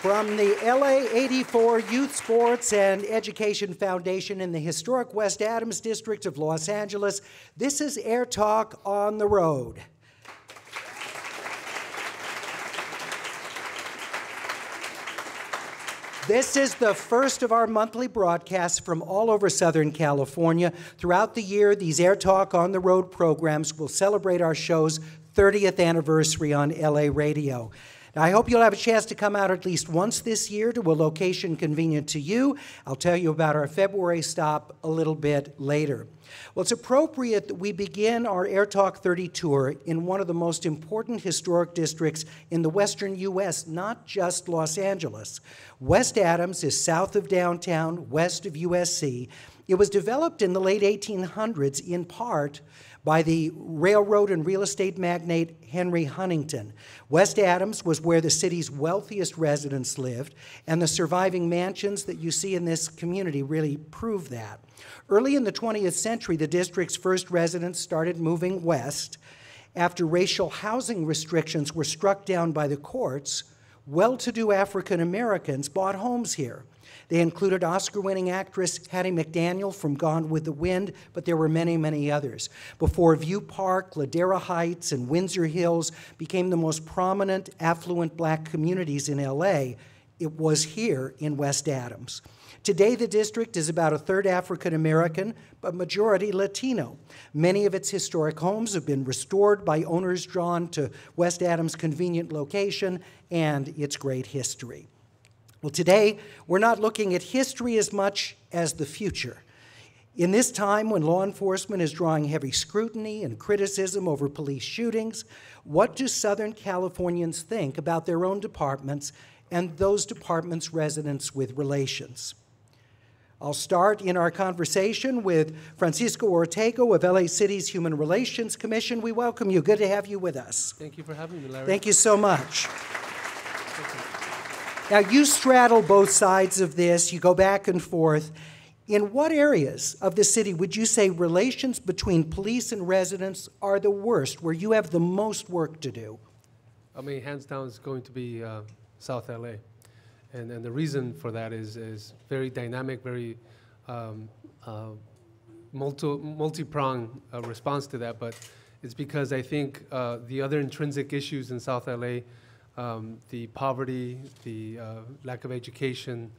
From the LA 84 Youth Sports and Education Foundation in the historic West Adams district of Los Angeles, this is AirTalk on the Road. This is the first of our monthly broadcasts from all over Southern California. Throughout the year, these AirTalk on the Road programs will celebrate our show's 30th anniversary on LA radio. Now, I hope you'll have a chance to come out at least once this year to a location convenient to you. I'll tell you about our February stop a little bit later. Well, it's appropriate that we begin our AirTalk 30 tour in one of the most important historic districts in the western U.S., not just Los Angeles. West Adams is south of downtown, west of USC. It was developed in the late 1800s in part by the railroad and real estate magnate Henry Huntington. West Adams was where the city's wealthiest residents lived, and the surviving mansions that you see in this community really prove that. Early in the 20th century, the district's first residents started moving west. After racial housing restrictions were struck down by the courts, well-to-do African Americans bought homes here. They included Oscar-winning actress Hattie McDaniel from Gone with the Wind, but there were many, many others. Before View Park, Ladera Heights, and Windsor Hills became the most prominent, affluent black communities in LA, it was here in West Adams. Today, the district is about a third African American, but majority Latino. Many of its historic homes have been restored by owners drawn to West Adams' convenient location and its great history. Well, today, we're not looking at history as much as the future. In this time when law enforcement is drawing heavy scrutiny and criticism over police shootings, what do Southern Californians think about their own departments and those departments' residents with relations? I'll start in our conversation with Francisco Ortego of LA City's Human Relations Commission. We welcome you. Good to have you with us. Thank you for having me, Larry. Thank you so much. Now, you straddle both sides of this. You go back and forth. In what areas of the city would you say relations between police and residents are the worst, where you have the most work to do? I mean, hands down, it's going to be South LA. And the reason for that is very dynamic, very multi-pronged response to that. But it's because I think the other intrinsic issues in South LA, the poverty, the lack of education,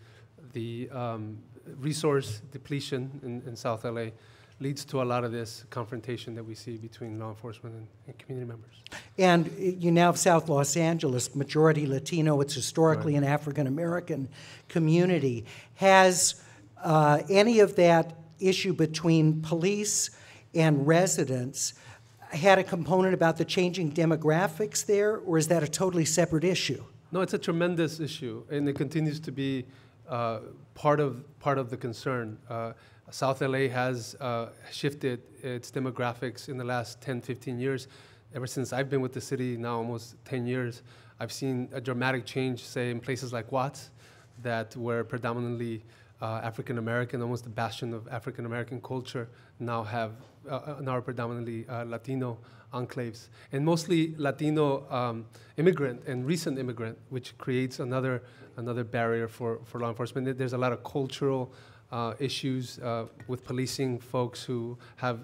the resource depletion in South LA leads to a lot of this confrontation that we see between law enforcement and community members. And you now have South Los Angeles, majority Latino. It's historically an African-American community. Has any of that issue between police and residents had a component about the changing demographics there, or is that a totally separate issue? No, it's a tremendous issue, and it continues to be part of the concern. South LA has shifted its demographics in the last 10, 15 years. Ever since I've been with the city now almost 10 years, I've seen a dramatic change, say, in places like Watts, that were predominantly African-American, almost the bastion of African-American culture, now are predominantly Latino enclaves, and mostly Latino immigrant and recent immigrant, which creates another barrier for law enforcement. There's a lot of cultural issues with policing, folks who have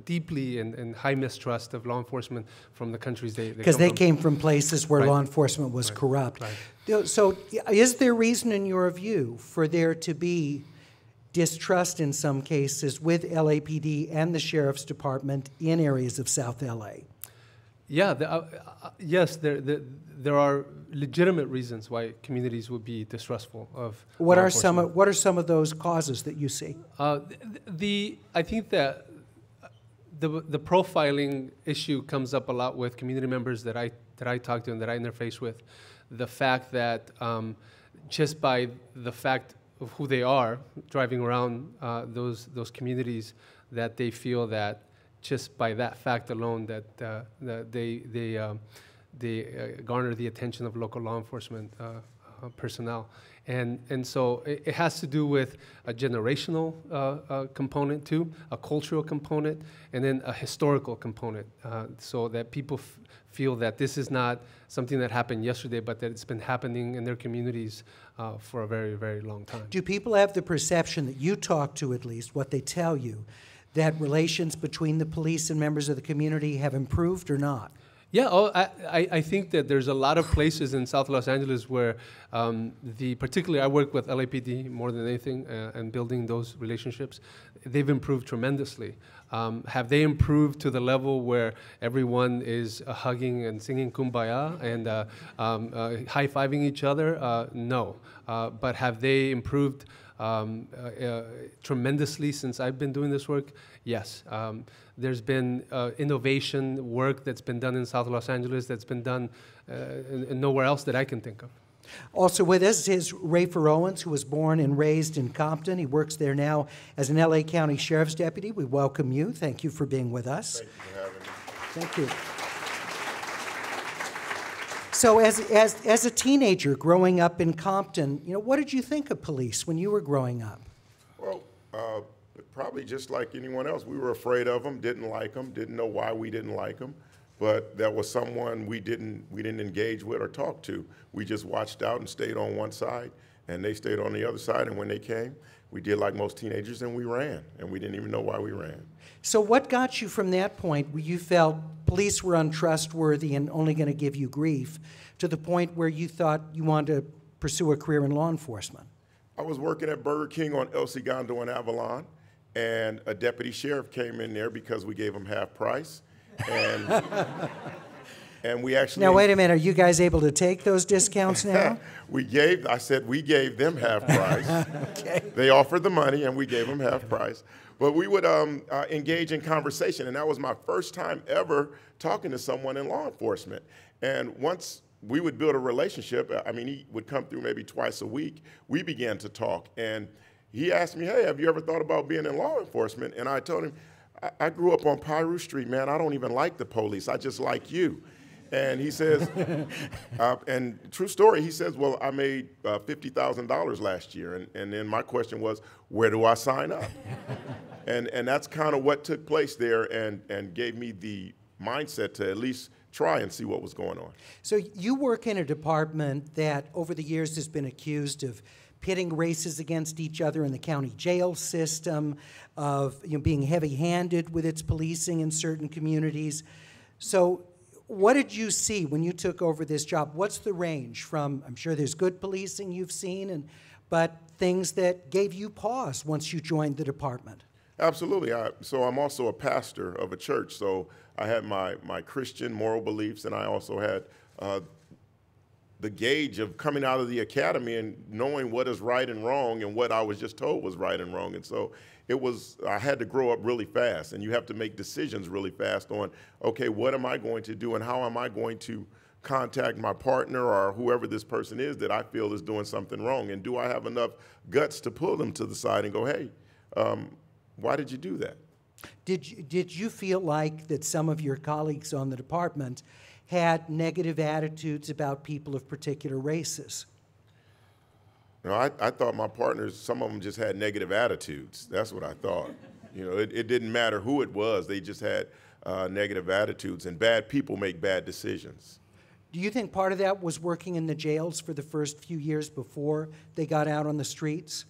deeply and high mistrust of law enforcement from the countries they because they came from places where law enforcement was corrupt. Right. So is there reason, in your view, for there to be distrust in some cases with LAPD and the Sheriff's Department in areas of South LA? Yeah, yes, there are legitimate reasons why communities would be distrustful of what are some of those causes that you see? I think that the profiling issue comes up a lot with community members that I talk to and that I interface with. The fact that just by the fact of who they are, driving around those communities, that they feel that just by that fact alone that they garner the attention of local law enforcement personnel. And so it has to do with a generational component too, a cultural component, and then a historical component, so that people feel that this is not something that happened yesterday, but that it's been happening in their communities for a very, very long time. Do people have the perception that you talk to, at least, what they tell you, that relations between the police and members of the community have improved or not? Yeah, I think that there's a lot of places in South Los Angeles where particularly I work with LAPD more than anything and building those relationships. They've improved tremendously. Have they improved to the level where everyone is hugging and singing Kumbaya and high-fiving each other? No. But have they improved tremendously since I've been doing this work? Yes. There's been innovation work that's been done in South Los Angeles that's been done nowhere else that I can think of. Also with us is Rafer Owens, who was born and raised in Compton. He works there now as an LA County Sheriff's Deputy. We welcome you. Thank you for being with us. Thank you for having me. Thank you. So as a teenager growing up in Compton, what did you think of police when you were growing up? Well, probably just like anyone else. We were afraid of them, didn't like them, didn't know why we didn't like them. But that was someone we didn't engage with or talk to. We just watched out and stayed on one side, and they stayed on the other side. And when they came, we did like most teenagers, and we ran, and we didn't even know why we ran. So what got you from that point where you felt police were untrustworthy and only going to give you grief to the point where you thought you wanted to pursue a career in law enforcement? I was working at Burger King on El Segundo in Avalon, and a deputy sheriff came in there because we gave him half price. And, and we actually... Now, wait a minute. Are you guys able to take those discounts now? I said we gave them half price. Okay. They offered the money, and we gave them half price. But we would engage in conversation, and that was my first time ever talking to someone in law enforcement. And once we would build a relationship, I mean, he would come through maybe twice a week, we began to talk. And he asked me, hey, have you ever thought about being in law enforcement? And I told him, I grew up on Piru Street, man. I don't even like the police. I just like you. And he says, and true story, he says, well, I made $50,000 last year. And then my question was, where do I sign up? And that's kind of what took place there and gave me the mindset to at least try and see what was going on. So you work in a department that over the years has been accused of pitting races against each other in the county jail system, of being heavy-handed with its policing in certain communities. So what did you see when you took over this job? What's the range from, I'm sure there's good policing you've seen, but things that gave you pause once you joined the department? Absolutely. So I'm also a pastor of a church, so I had my Christian moral beliefs, and I also had the gauge of coming out of the academy and knowing what is right and wrong and what I was just told was right and wrong. And so I had to grow up really fast, and you have to make decisions really fast on, okay, what am I going to do and how am I going to contact my partner or whoever this person is that I feel is doing something wrong? And do I have enough guts to pull them to the side and go, hey, why did you do that? Did you feel like that some of your colleagues on the department had negative attitudes about people of particular races? You know, I thought my partners, some of them just had negative attitudes. That's what I thought. You know, it didn't matter who it was. They just had negative attitudes, and bad people make bad decisions. Do you think part of that was working in the jails for the first few years before they got out on the streets?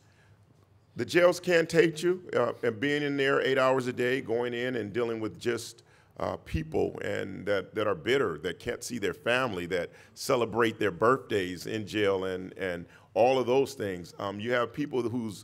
The jails can take you, and being in there 8 hours a day, going in and dealing with just people and that are bitter, that can't see their family, that celebrate their birthdays in jail and all of those things. You have people whose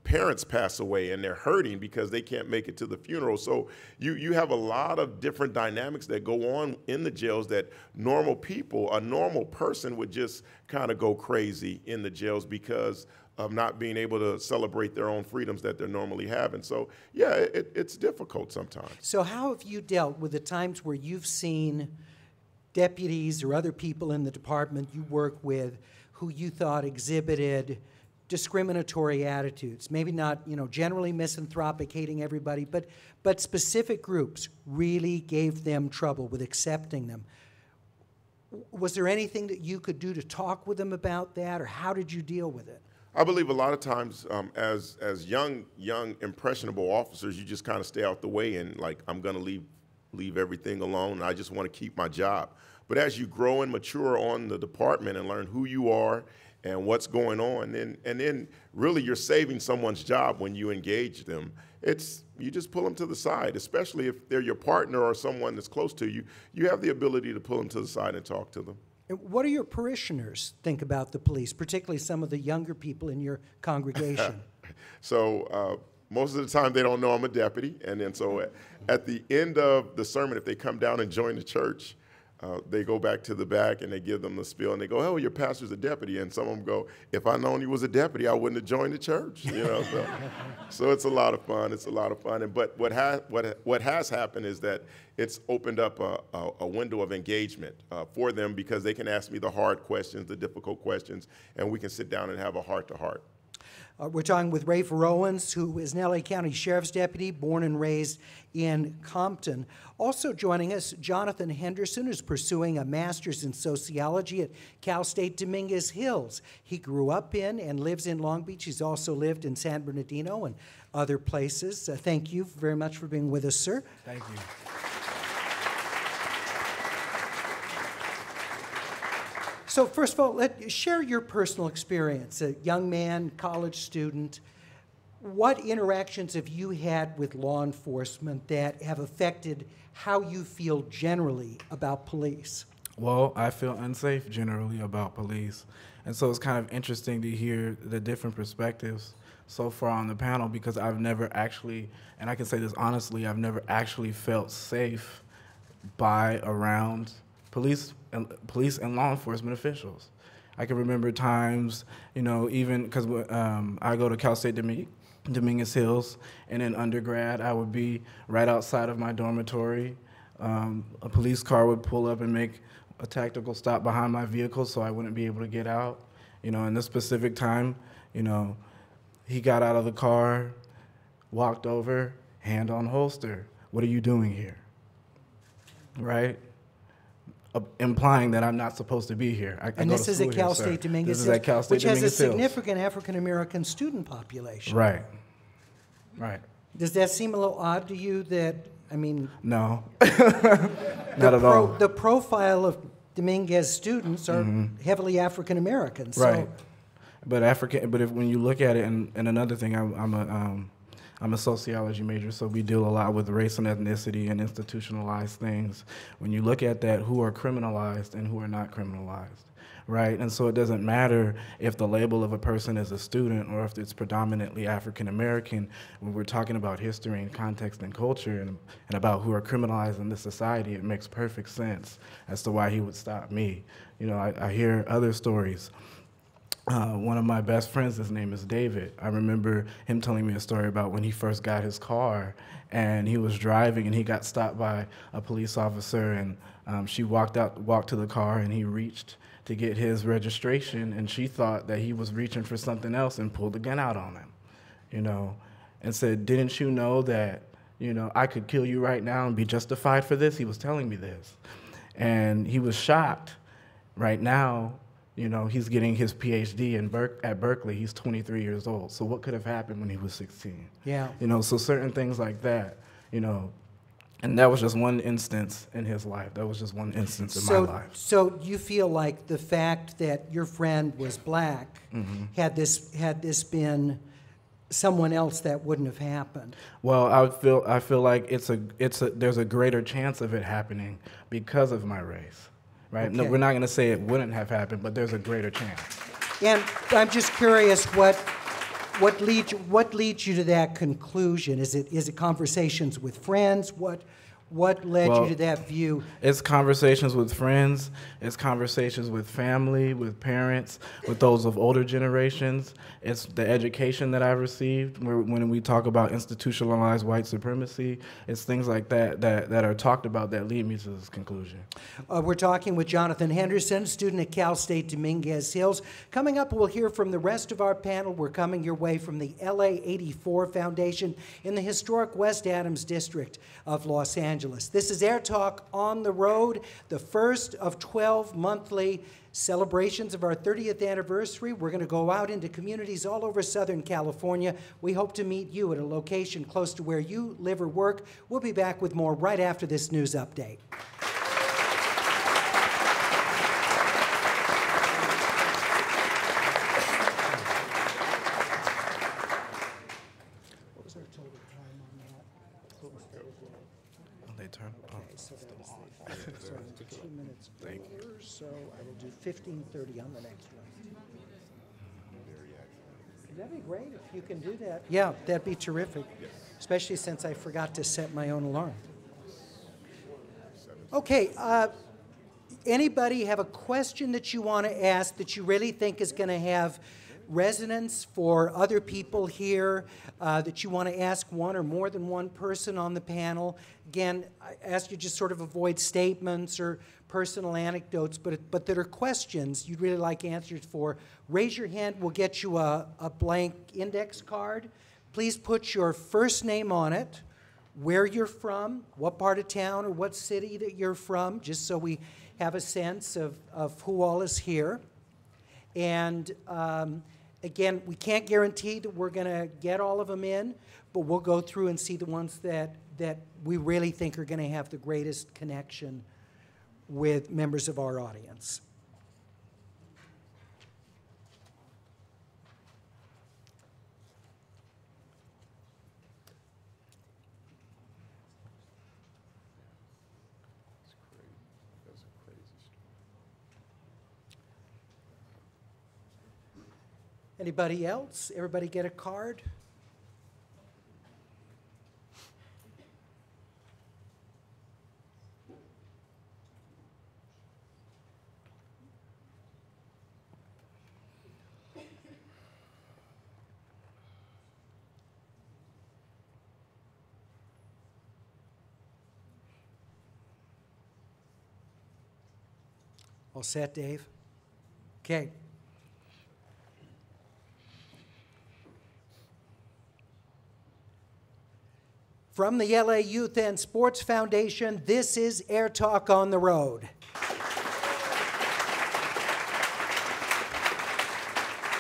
parents pass away and they're hurting because they can't make it to the funeral. So you have a lot of different dynamics that go on in the jails that normal people, a normal person would just kind of go crazy in the jails because of not being able to celebrate their own freedoms that they're normally having. So yeah, it's difficult sometimes. So how have you dealt with the times where you've seen deputies or other people in the department you work with who you thought exhibited discriminatory attitudes, maybe not, generally misanthropic, hating everybody, but specific groups really gave them trouble with accepting them? Was there anything that you could do to talk with them about that, or how did you deal with it? I believe a lot of times as young, impressionable officers, you just kind of stay out the way and like, I'm going to leave everything alone. I just want to keep my job. But as you grow and mature on the department and learn who you are and what's going on, and then really you're saving someone's job when you engage them. You just pull them to the side, especially if they're your partner or someone that's close to you. You have the ability to pull them to the side and talk to them. And what do your parishioners think about the police, particularly some of the younger people in your congregation? So most of the time they don't know I'm a deputy, and then so at the end of the sermon, if they come down and join the church, they go back to the back and they give them the spiel and they go, "Oh, your pastor's a deputy," and some of them go, "If I'd known he was a deputy, I wouldn't have joined the church." You know, so it's a lot of fun. It's a lot of fun. But what has happened is that it's opened up a window of engagement for them, because they can ask me the hard questions, the difficult questions, and we can sit down and have a heart-to-heart. We're talking with Rafe Owens, who is an LA County Sheriff's Deputy, born and raised in Compton. Also joining us, Jonathan Henderson, who's pursuing a master's in sociology at Cal State Dominguez Hills. He grew up in and lives in Long Beach. He's also lived in San Bernardino and other places. Thank you very much for being with us, sir. Thank you. So first of all, share your personal experience. A young man, college student, what interactions have you had with law enforcement that have affected how you feel generally about police? Well, I feel unsafe generally about police. And so it's kind of interesting to hear the different perspectives so far on the panel, because I've never actually, and I can say this honestly, I've never actually felt safe around police and law enforcement officials. I can remember times, you know, even because I go to Cal State Dominguez Hills, and in undergrad I would be right outside of my dormitory. A police car would pull up and make a tactical stop behind my vehicle so I wouldn't be able to get out. You know, in this specific time, you know, he got out of the car, walked over, hand on holster. "What are you doing here?" Right? Implying that I'm not supposed to be here. And this is at Cal State Dominguez Hills, which has a significant African-American student population. Right, right. Does that seem a little odd to you that, I mean... No, not at all. The profile of Dominguez students are heavily African-American. So. Right, but when you look at it, and another thing, I'm a sociology major, so we deal a lot with race and ethnicity and institutionalized things. When you look at that, who are criminalized and who are not criminalized, right? And so it doesn't matter if the label of a person is a student or if it's predominantly African American. When we're talking about history and context and culture and about who are criminalized in this society, it makes perfect sense as to why he would stop me. You know, I hear other stories. One of my best friends, his name is David. I remember him telling me a story about when he first got his car and he was driving and he got stopped by a police officer, and she walked to the car and he reached to get his registration, and she thought that he was reaching for something else and pulled the gun out on him, you know, and said, "Didn't you know that, you know, I could kill you right now and be justified for this?" He was telling me this. And he was shocked. Right now, you know, he's getting his PhD at Berkeley. He's 23 years old. So what could have happened when he was 16? Yeah. You know, so certain things like that, you know, and that was just one instance in his life. That was just one instance in my life. So you feel like the fact that your friend was black, had this been someone else, that wouldn't have happened? Well, I feel like there's a greater chance of it happening because of my race. Right? Okay. No, we're not going to say it wouldn't have happened, but there's a greater chance. And I'm just curious, what leads you to that conclusion? Is it conversations with friends? What led you to that view? It's conversations with friends. It's conversations with family, with parents, with those of older generations. It's the education that I've received. When we talk about institutionalized white supremacy, it's things like that are talked about that lead me to this conclusion. We're talking with Jonathan Henderson, student at Cal State Dominguez Hills. Coming up, we'll hear from the rest of our panel. We're coming your way from the LA 84 Foundation in the historic West Adams district of Los Angeles. Angeles. This is AirTalk on the road, the first of 12 monthly celebrations of our 30th anniversary. We're going to go out into communities all over Southern California. We hope to meet you at a location close to where you live or work. We'll be back with more right after this news update. What was our total time on that? They turn. Okay, so that's so 2 minutes over, so I will do 15:30 on the next one. That'd be great if you can do that. Yeah, that'd be terrific, especially since I forgot to set my own alarm. Okay, anybody have a question that you want to ask that you really think is going to have resonance for other people here, that you want to ask one or more than one person on the panel? Again, I ask you just sort of avoid statements or personal anecdotes, but that are questions you'd really like answers for. Raise your hand. We'll get you a blank index card. Please put your first name on it, where you're from, what part of town or what city that you're from, just so we have a sense of who all is here. And again, we can't guarantee that we're going to get all of them in, but we'll go through and see the ones that we really think are going to have the greatest connection with members of our audience. That's a crazy story. Anybody else? Everybody get a card? All set, Dave? Okay. From the LA Youth and Sports Foundation, this is AirTalk on the Road.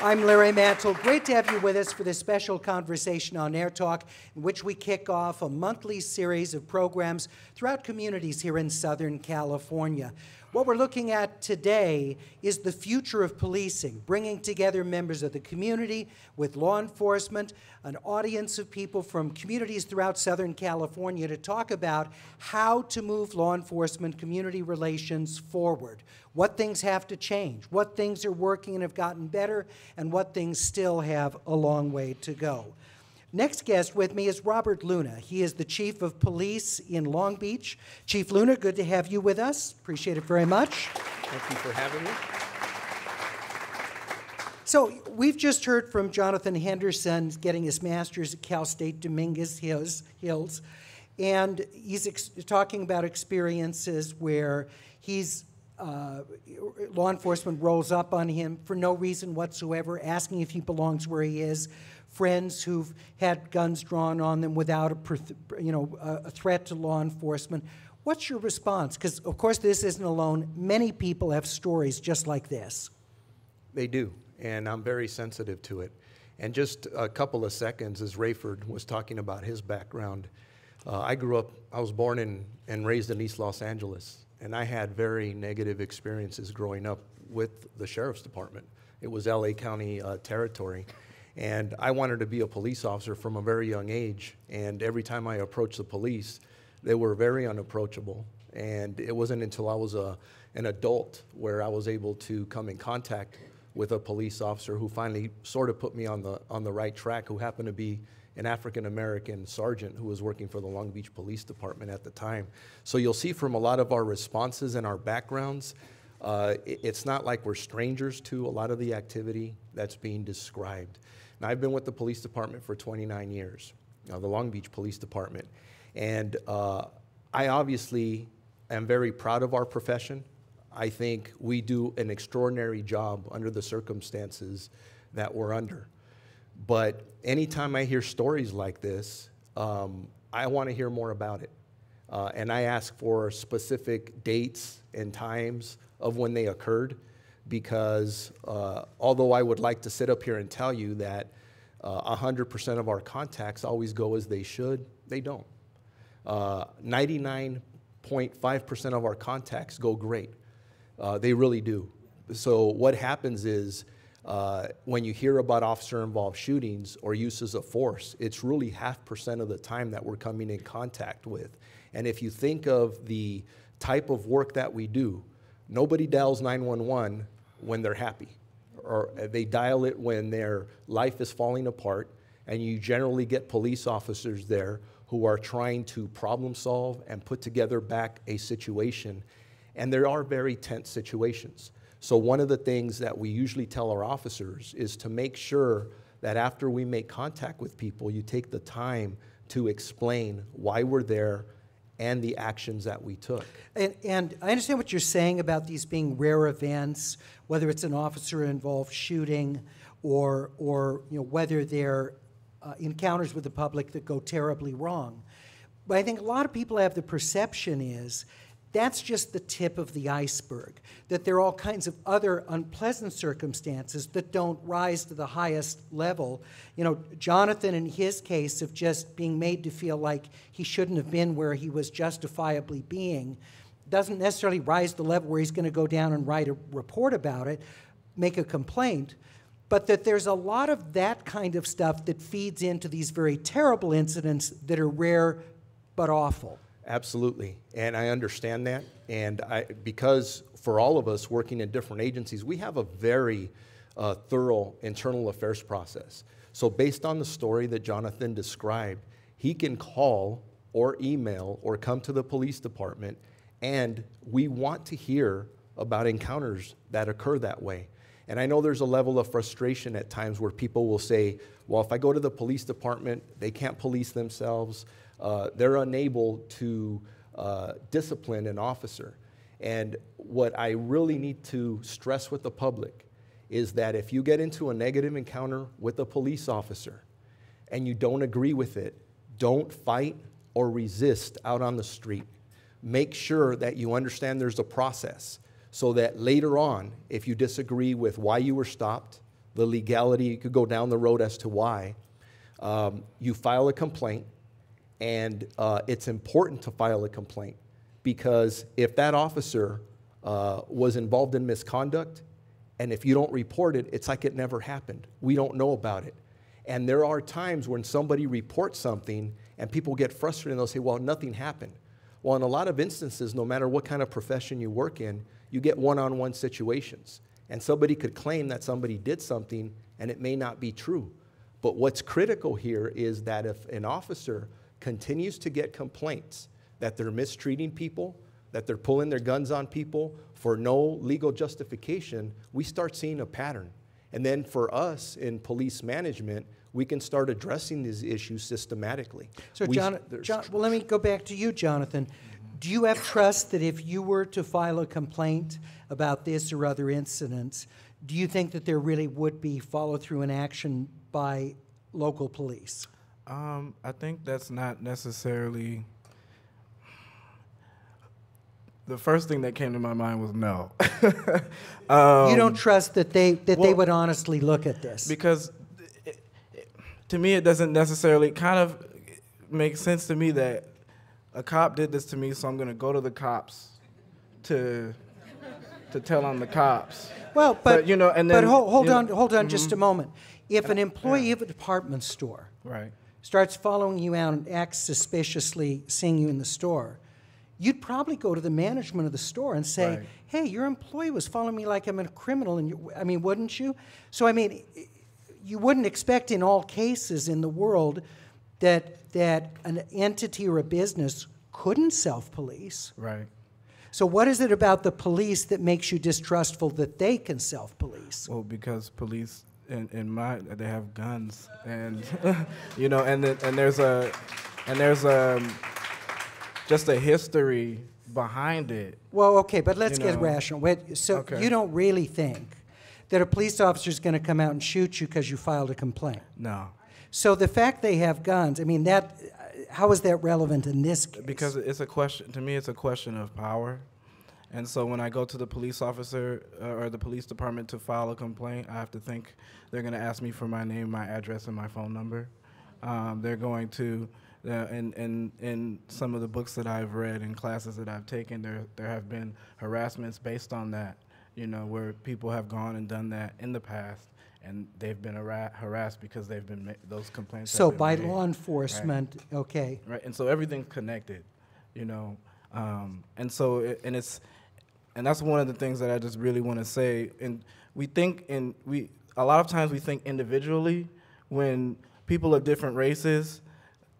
I'm Larry Mantle. Great to have you with us for this special conversation on AirTalk, in which we kick off a monthly series of programs throughout communities here in Southern California. What we're looking at today is the future of policing, bringing together members of the community with law enforcement, an audience of people from communities throughout Southern California to talk about how to move law enforcement community relations forward, what things have to change, what things are working and have gotten better, and what things still have a long way to go. Next guest with me is Robert Luna. He is the Chief of Police in Long Beach. Chief Luna, good to have you with us. Appreciate it very much. Thank you for having me. So we've just heard from Jonathan Henderson getting his master's at Cal State Dominguez Hills, and he's talking about experiences where law enforcement rolls up on him for no reason whatsoever, asking if he belongs where he is. Friends who've had guns drawn on them without a threat to law enforcement. What's your response? Because, of course, this isn't alone. Many people have stories just like this. They do, and I'm very sensitive to it. And just a couple of seconds, as Rayford was talking about his background, I was born and raised in East Los Angeles, and I had very negative experiences growing up with the Sheriff's Department. It was LA County territory. And I wanted to be a police officer from a very young age. And every time I approached the police, they were very unapproachable. And it wasn't until I was an adult where I was able to come in contact with a police officer who finally sort of put me on the right track, who happened to be an African-American sergeant who was working for the Long Beach Police Department at the time. So you'll see from a lot of our responses and our backgrounds, it's not like we're strangers to a lot of the activity that's being described. Now, I've been with the police department for 29 years, the Long Beach Police Department, and I obviously am very proud of our profession. I think we do an extraordinary job under the circumstances that we're under. But anytime I hear stories like this, I want to hear more about it. And I ask for specific dates and times of when they occurred, because although I would like to sit up here and tell you that 100% of our contacts always go as they should, they don't. 99.5% of our contacts go great. They really do. So what happens is when you hear about officer-involved shootings or uses of force, it's really 0.5% of the time that we're coming in contact with. And if you think of the type of work that we do, nobody dials 911 when they're happy, or they dial it when their life is falling apart, and you generally get police officers there who are trying to problem solve and put together back a situation. And there are very tense situations. So one of the things that we usually tell our officers is to make sure that after we make contact with people, you take the time to explain why we're there and the actions that we took. And I understand what you're saying about these being rare events, whether it's an officer-involved shooting or whether they're encounters with the public that go terribly wrong. But I think a lot of people have the perception is that's just the tip of the iceberg, that there are all kinds of other unpleasant circumstances that don't rise to the highest level. Jonathan, in his case of just being made to feel like he shouldn't have been where he was justifiably being, doesn't necessarily rise to the level where he's going to go down and write a report about it, make a complaint, but that there's a lot of that kind of stuff that feeds into these very terrible incidents that are rare but awful. Absolutely, and I understand that, and because for all of us working in different agencies, we have a very thorough internal affairs process. So based on the story that Jonathan described, he can call or email or come to the police department, and we want to hear about encounters that occur that way. And I know there's a level of frustration at times where people will say, well, if I go to the police department, they can't police themselves. They're unable to discipline an officer. And what I really need to stress with the public is that if you get into a negative encounter with a police officer and you don't agree with it, don't fight or resist out on the street. Make sure that you understand there's a process so that later on, if you disagree with why you were stopped, the legality, you could go down the road as to why, you file a complaint. And it's important to file a complaint, because if that officer was involved in misconduct, and if you don't report it, it's like it never happened. We don't know about it. And there are times when somebody reports something and people get frustrated and they'll say, well, nothing happened. Well, in a lot of instances, no matter what kind of profession you work in, you get one-on-one situations. And somebody could claim that somebody did something and it may not be true. But what's critical here is that if an officer continues to get complaints that they're mistreating people, that they're pulling their guns on people for no legal justification, we start seeing a pattern. And then for us in police management, we can start addressing these issues systematically. So, well, let me go back to you, Jonathan. Do you have trust that if you were to file a complaint about this or other incidents, do you think that there really would be follow-through and action by local police? I think that's not necessarily. The first thing that came to my mind was no. You don't trust that they would honestly look at this? Because to me, it doesn't necessarily kind of make sense to me that a cop did this to me, so I'm going to go to the cops to tell on the cops. Well, but you know, and then hold on just a moment. If an employee of a department store starts following you out and acts suspiciously, seeing you in the store, you'd probably go to the management of the store and say, hey, your employee was following me like I'm a criminal, and wouldn't you? So, you wouldn't expect in all cases in the world that an entity or a business couldn't self-police. Right. So what is it about the police that makes you distrustful that they can self-police? Well, because police, they have guns, and you know, and there's just a history behind it. Well, okay, but let's get rational. So you don't really think that a police officer is going to come out and shoot you because you filed a complaint? No. So the fact they have guns, how is that relevant in this case? Because it's a question, to me, it's a question of power. And so when I go to the police officer or the police department to file a complaint, I have to think they're going to ask me for my name, my address, and my phone number. They're going to, in some of the books that I've read and classes that I've taken, there have been harassments based on that, you know, where people have gone and done that in the past, and they've been harassed because they've been those complaints. So have been by made. law enforcement, Right. okay. Right, and so everything's connected, you know, and so and that's one of the things that I just really want to say. And a lot of times we think individually when people of different races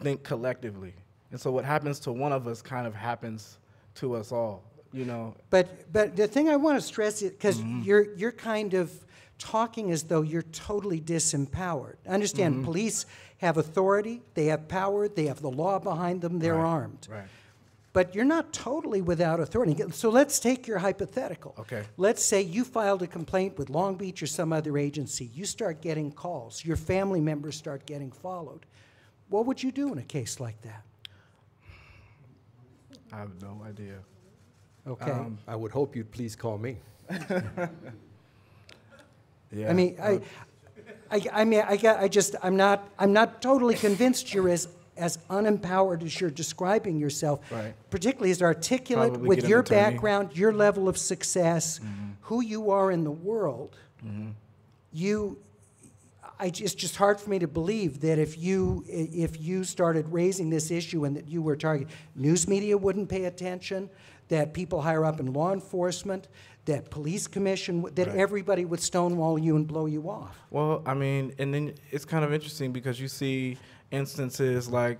think collectively. And so what happens to one of us kind of happens to us all, you know. But the thing I want to stress is, because you're kind of talking as though you're totally disempowered. Understand, police have authority, they have power, they have the law behind them, they're armed. Right. But you're not totally without authority. So let's take your hypothetical. Okay. Let's say you filed a complaint with Long Beach or some other agency. You start getting calls. Your family members start getting followed. What would you do in a case like that? I have no idea. Okay. I would hope you'd please call me. Yeah. I mean, I'm not totally convinced you're as unempowered as you're describing yourself, Right. particularly as articulate Probably with get an your attorney. background, your level of success, who you are in the world. It's just hard for me to believe that if you started raising this issue and that you were targeted, news media wouldn't pay attention, that people higher up in law enforcement, that police commission, that everybody would stonewall you and blow you off. Well, I mean, and then it's kind of interesting because you see instances like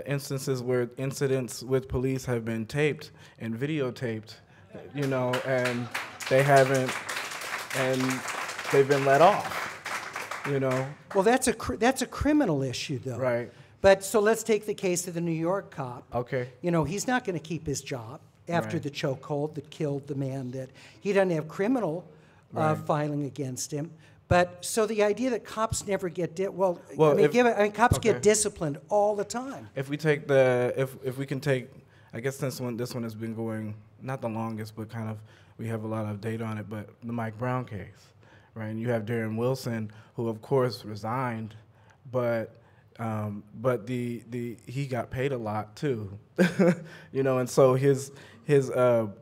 instances where incidents with police have been taped and videotaped, you know, and they haven't, and they've been let off, you know. Well, that's a criminal issue, though. Right. But so let's take the case of the New York cop. Okay. You know, he's not going to keep his job after Right. the chokehold that killed the man. That he doesn't have criminal filing against him. But so the idea that cops never get cops get disciplined all the time. If we take if we can take, I guess this one has been going not the longest, but kind of we have a lot of data on it. But the Mike Brown case, right? And you have Darren Wilson, who of course resigned, but he got paid a lot too, you know. And so the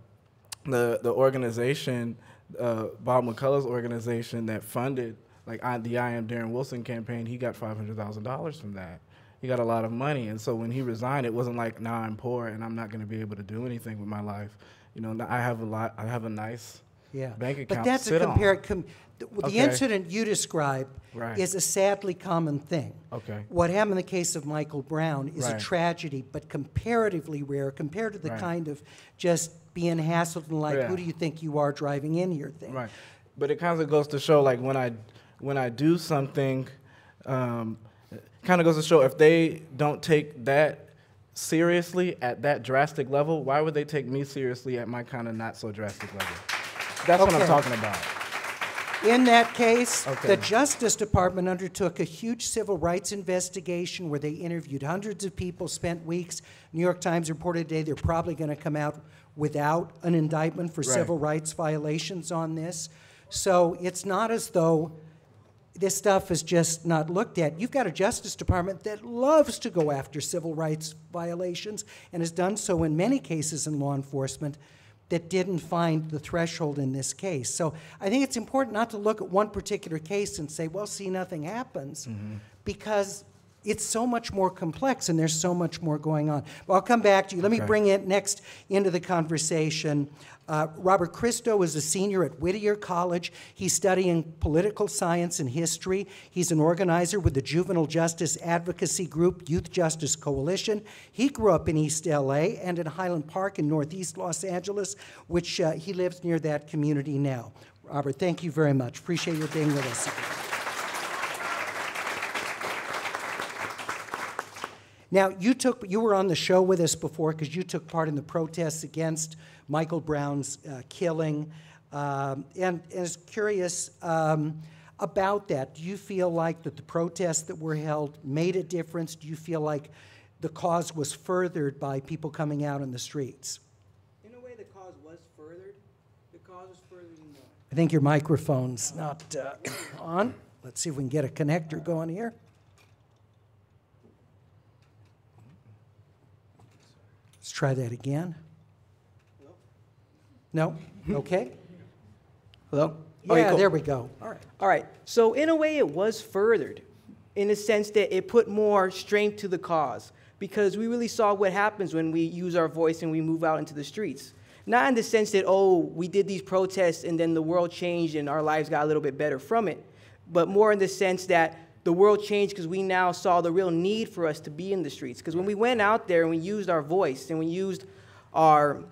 organization. Bob McCullough's organization that funded the I Am Darren Wilson campaign, he got $500,000 from that. He got a lot of money, and so when he resigned, it wasn't like, nah, I'm poor and I'm not going to be able to do anything with my life. You know, I have a nice bank account. But that's to sit on. the incident you describe is a sadly common thing. Okay. What happened in the case of Michael Brown is a Right. tragedy, but comparatively rare compared to the Right. kind of just being hassled and like, who do you think you are driving in here thing. Right. But it kind of goes to show, like, when I do something, kind of goes to show if they don't take that seriously at that drastic level, why would they take me seriously at my kind of not so drastic level? That's what I'm talking about. In that case, the Justice Department undertook a huge civil rights investigation where they interviewed hundreds of people, spent weeks. New York Times reported today they're probably going to come out without an indictment for civil rights violations on this. So it's not as though this stuff is just not looked at. You've got a Justice Department that loves to go after civil rights violations and has done so in many cases in law enforcement that didn't find the threshold in this case. So I think it's important not to look at one particular case and say, well, see, nothing happens, because it's so much more complex and there's so much more going on. But I'll come back to you. Let me bring it next into the conversation. Robert Christo is a senior at Whittier College. He's studying political science and history. He's an organizer with the juvenile justice advocacy group Youth Justice Coalition. He grew up in East LA and in Highland Park in Northeast Los Angeles, which he lives near that community now. Robert, thank you very much. Appreciate your being with us. Now, you were on the show with us before because you took part in the protests against Michael Brown's killing, and I was curious about that. Do you feel like that the protests that were held made a difference? Do you feel like the cause was furthered by people coming out in the streets? In a way, the cause was furthered. The cause was furthered in the... I think your microphone's not on. Let's see if we can get a connector going here. Let's try that again. No? Okay. Hello? Yeah, cool. there we go. All right. All right. So in a way, it was furthered in the sense that it put more strength to the cause because we really saw what happens when we use our voice and we move out into the streets. Not in the sense that, oh, we did these protests and then the world changed and our lives got a little bit better from it, but more in the sense that the world changed because we now saw the real need for us to be in the streets. Because when we went out there and we used our voice and we used our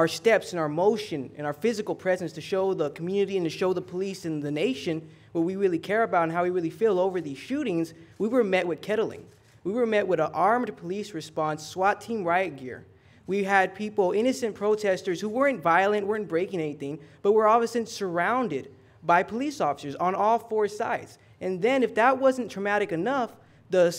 steps and our motion and our physical presence to show the community and to show the police and the nation what we really care about and how we really feel over these shootings, we were met with kettling. We were met with an armed police response, SWAT team riot gear. We had people, innocent protesters who weren't violent, weren't breaking anything, but were all of a sudden surrounded by police officers on all four sides. And then if that wasn't traumatic enough, the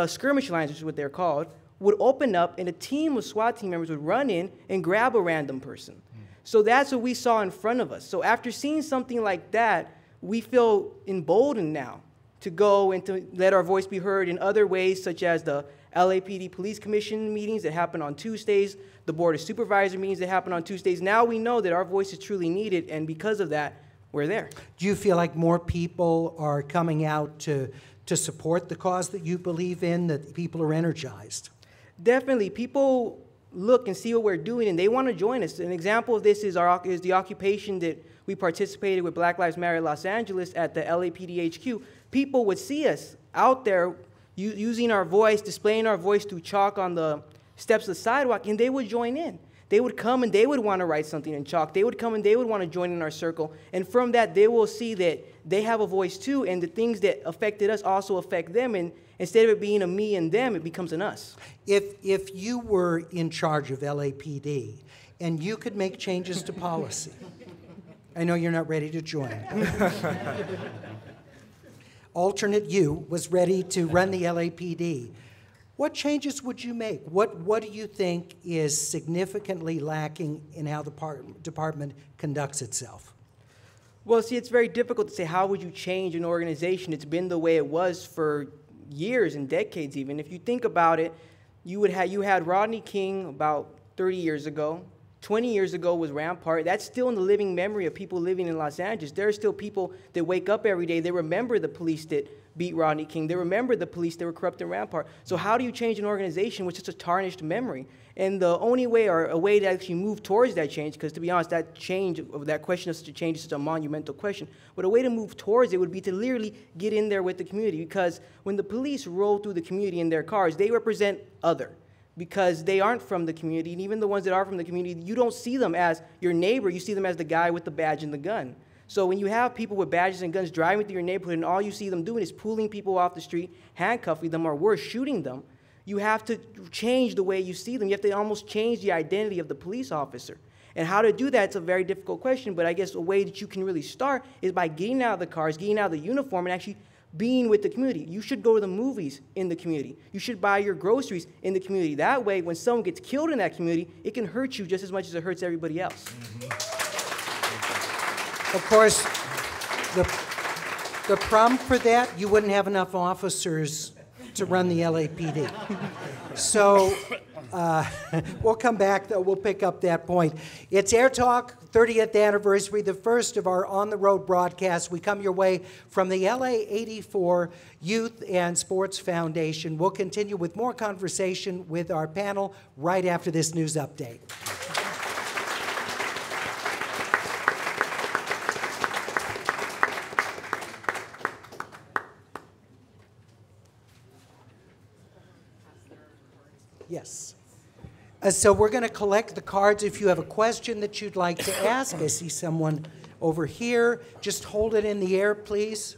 skirmish lines, which is what they're called, would open up and a team of SWAT team members would run in and grab a random person. So that's what we saw in front of us. So after seeing something like that, we feel emboldened now to go and to let our voice be heard in other ways, such as the LAPD Police Commission meetings that happen on Tuesdays, the Board of Supervisor meetings that happen on Tuesdays. Now we know that our voice is truly needed, and because of that, we're there. Do you feel like more people are coming out to support the cause that you believe in, that people are energized? Definitely. People look and see what we're doing, and they want to join us. An example of this is the occupation that we participated with Black Lives Matter Los Angeles at the LAPD HQ. People would see us out there using our voice, displaying our voice through chalk on the steps of the sidewalk, and they would join in. They would come and they would want to write something in chalk. They would come and they would want to join in our circle. And from that, they will see that they have a voice too, and the things that affected us also affect them. And instead of it being a me and them, it becomes an us. If you were in charge of LAPD and you could make changes to policy, I know you're not ready to join. Alternate you was ready to run the LAPD. What changes would you make? What do you think is significantly lacking in how the department conducts itself? Well, see, it's very difficult to say how would you change an organization. It's been the way it was for years and decades even. If you think about it, you had Rodney King about 30 years ago. 20 years ago was Rampart. That's still in the living memory of people living in Los Angeles. There are still people that wake up every day. They remember the police that beat Rodney King. They remember the police that were corrupt in Rampart. So how do you change an organization with such a tarnished memory? And the only way, or a way to actually move towards that change, because to be honest, that question of such a change is such a monumental question, but a way to move towards it would be to literally get in there with the community, because when the police roll through the community in their cars, they represent other, because they aren't from the community, and even the ones that are from the community, you don't see them as your neighbor, you see them as the guy with the badge and the gun. So when you have people with badges and guns driving through your neighborhood and all you see them doing is pulling people off the street, handcuffing them, or worse, shooting them, you have to change the way you see them. You have to almost change the identity of the police officer. And how to do that, it's a very difficult question, but I guess a way that you can really start is by getting out of the cars, getting out of the uniform, and actually being with the community. You should go to the movies in the community. You should buy your groceries in the community. That way, when someone gets killed in that community, it can hurt you just as much as it hurts everybody else. Of course, the problem for that, you wouldn't have enough officers to run the LAPD. So we'll come back, though. We'll pick up that point. It's AirTalk 30th anniversary, the first of our on-the-road broadcasts. We come your way from the LA 84 Youth and Sports Foundation. We'll continue with more conversation with our panel right after this news update. Yes. So we're going to collect the cards. If you have a question that you'd like to ask, I see someone over here. Just hold it in the air, please.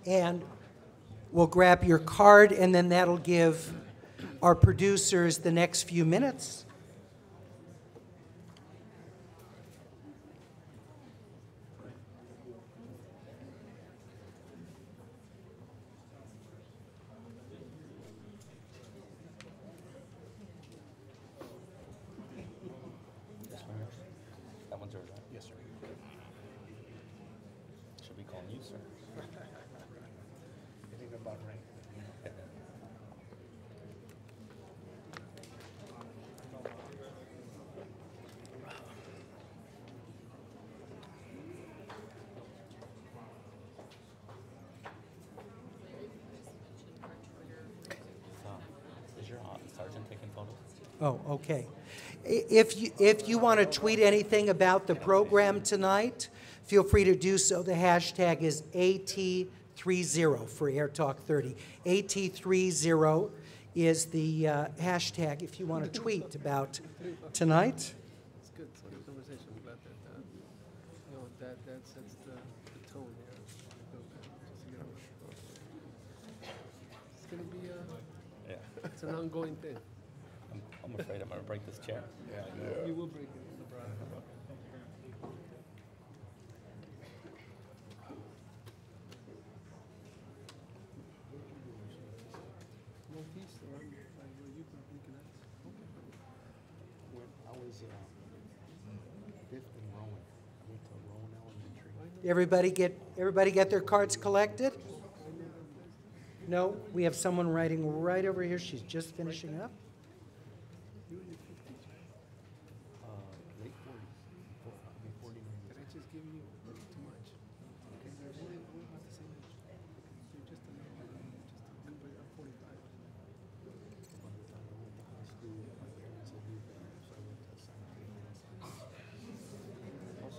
And we'll grab your card, and then that'll give our producers the next few minutes. And you, sir? Is your sergeant taking photos? Oh, okay. If you want to tweet anything about the program tonight, feel free to do so. The hashtag is AT30 for AirTalk 30. AT30 is the hashtag if you want to tweet about tonight. It's good. It's a good conversation. I'm glad that that sets the tone here. It's gonna be it's an ongoing thing. I'm afraid I'm going to break this chair. You will break it, LeBron. Northeast, around where you can When I was fifth in Rowan, I went to Rowan Elementary. Everybody get their cards collected? No, we have someone writing right over here. She's just finishing up. Late 40s. I'll be 49. Did I just give you too much? Okay, we're about the same age. You're just a number, I'm 45. By the time I went to high school, my parents had moved out, so I went to San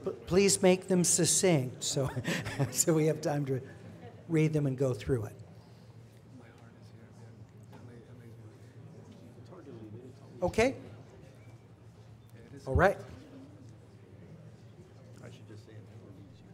Diego. Please make them succinct so, so we have time to read them and go through it. My heart is here, man. LA's It's hard to leave it. It's always Okay? yeah, it is. All right. I should just say it never leaves you.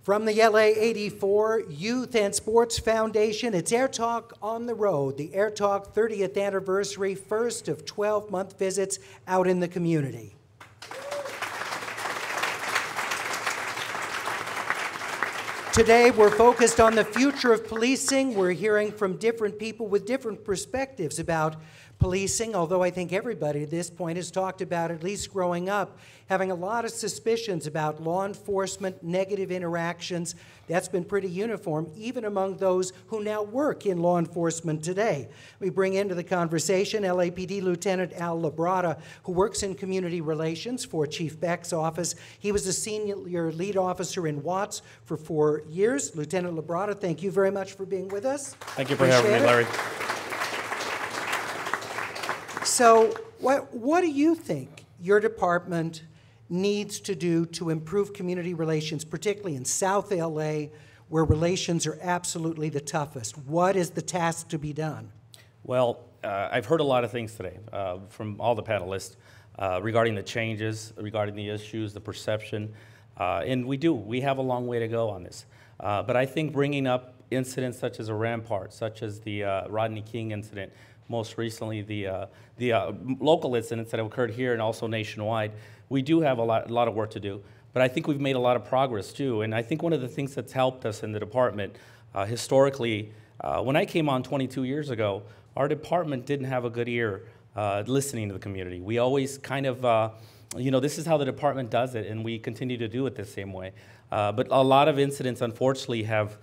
From the LA 84 Youth and Sports Foundation, it's AirTalk on the Road, the AirTalk 30th anniversary, first of 12-month visits out in the community. Today, we're focused on the future of policing. We're hearing from different people with different perspectives about policing, although I think everybody at this point has talked about, at least growing up, having a lot of suspicions about law enforcement, negative interactions. That's been pretty uniform, even among those who now work in law enforcement today. We bring into the conversation LAPD Lieutenant Al Labrada, who works in community relations for Chief Beck's office. He was a senior lead officer in Watts for 4 years. Lieutenant Labrada, thank you very much for being with us. Thank you for having me, Larry. So what do you think your department needs to do to improve community relations, particularly in South LA, where relations are absolutely the toughest? What is the task to be done? Well, I've heard a lot of things today from all the panelists regarding the changes, regarding the issues, the perception, and we have a long way to go on this. But I think bringing up incidents such as a Rampart, such as the Rodney King incident, most recently the local incidents that have occurred here and also nationwide, we do have a lot of work to do. But I think we've made a lot of progress too. And I think one of the things that's helped us in the department historically, when I came on 22 years ago, our department didn't have a good ear listening to the community. We always kind of, this is how the department does it, and we continue to do it the same way. But a lot of incidents, unfortunately, have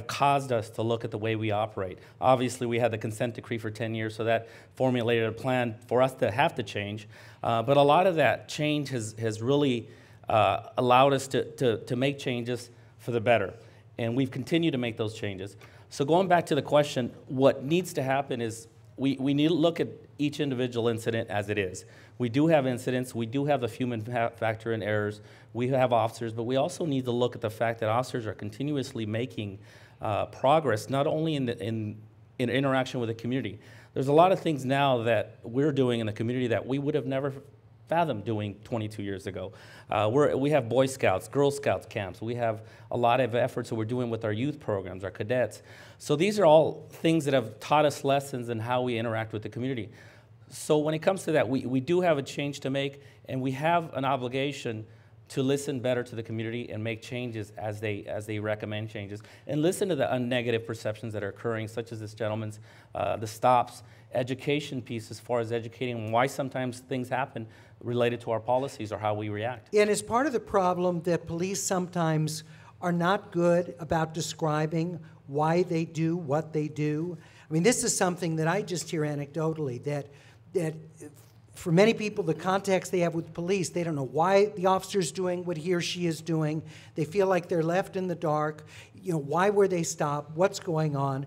caused us to look at the way we operate. Obviously, we had the consent decree for 10 years, so that formulated a plan for us to have to change. But a lot of that change has really allowed us to make changes for the better. And we've continued to make those changes. So going back to the question, what needs to happen is we need to look at each individual incident as it is. We do have incidents, we do have the human factor in errors, we have officers, but we also need to look at the fact that officers are continuously making progress, not only in interaction with the community. There's a lot of things now that we're doing in the community that we would have never fathomed doing 22 years ago. We have Boy Scouts, Girl Scouts camps. We have a lot of efforts that we're doing with our youth programs, our cadets. So these are all things that have taught us lessons in how we interact with the community. So when it comes to that, we do have a change to make, and we have an obligation to listen better to the community and make changes as they recommend changes, and listen to the negative perceptions that are occurring, such as this gentleman's, the stops, education piece as far as educating why sometimes things happen related to our policies or how we react. And is part of the problem that police sometimes are not good about describing why they do what they do? I mean, this is something that I just hear anecdotally, that for many people, the context they have with police, they don't know why the officer's doing what he or she is doing. They feel like they're left in the dark. You know, why were they stopped? What's going on?